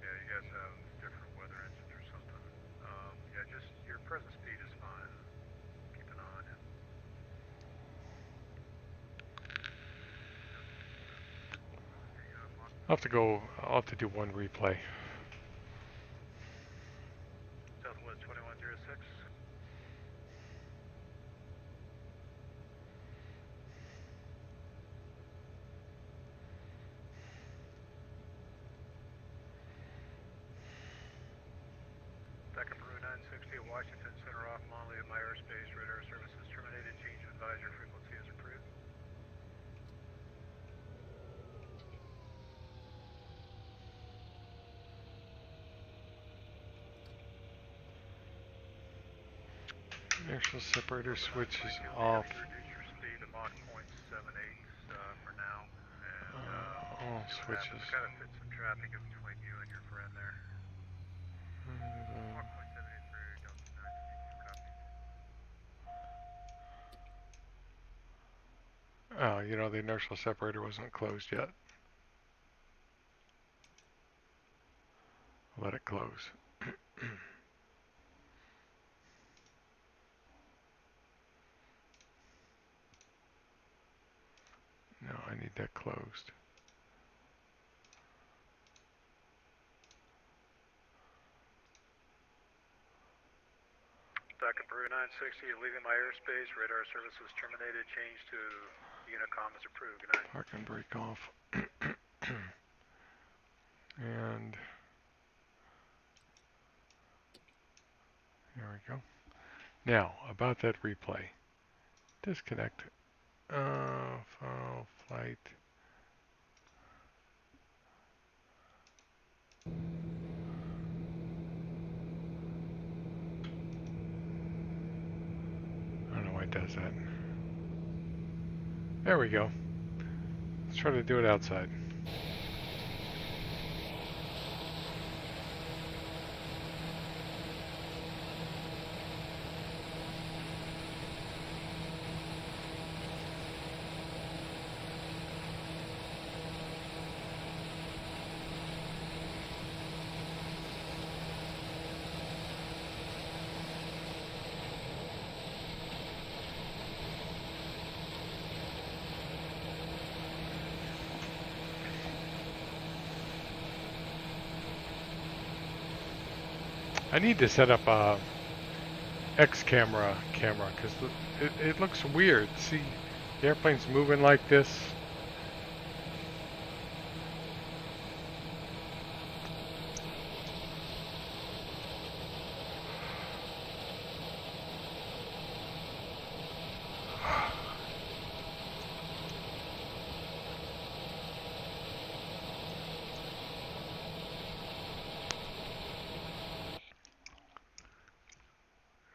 Speaker 2: Yeah, you guys have different weather engines or something.
Speaker 1: I'll have to do one replay.
Speaker 2: Southwest 2106. Second Peru 960 at Washington Center off Monley at my airspace. Radar services terminated. Change of advisory frequency is approved.
Speaker 1: Inertial separator switch is off.
Speaker 2: Reduce your speed to Mach 0.78 for now. And
Speaker 1: All switches.
Speaker 2: kind of fit some traffic in between you and your friend there. Mach 0.73, Delta 9, copy.
Speaker 1: Oh, you know, the inertial separator wasn't closed yet. Let it close. No, I need that closed.
Speaker 2: Second Peru 960, leaving my airspace. Radar services terminated. Change to Unicom is approved. Good night.
Speaker 1: Park and brake off. And there we go. Now, about that replay. Disconnect. File, flight. I don't know why it does that. There we go. Let's try to do it outside. I need to set up a X camera because it looks weird. See, the airplane's moving like this.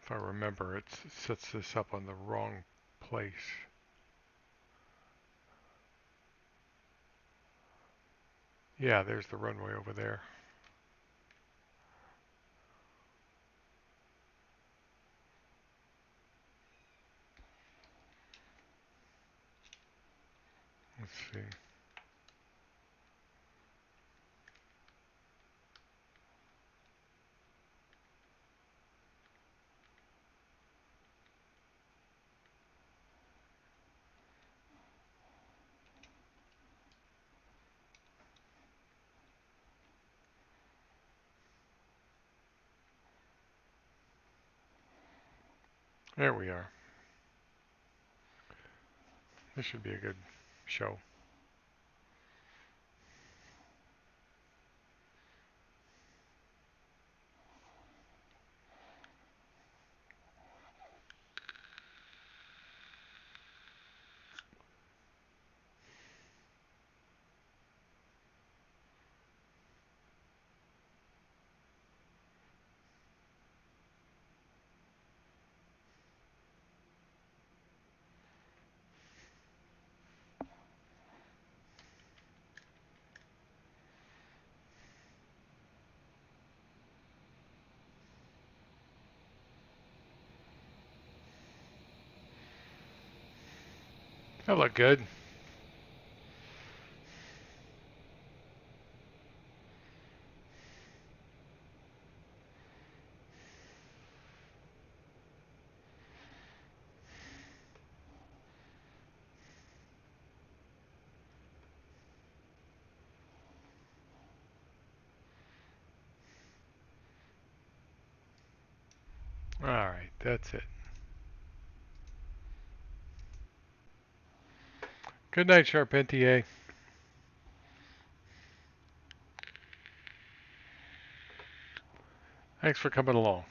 Speaker 1: If I remember, it sets this up on the wrong place. Yeah, there's the runway over there. Let's see. There we are. This should be a good show. That looked good. All right, that's it. Good night, Charpentier. Thanks for coming along.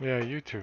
Speaker 1: Yeah, you too.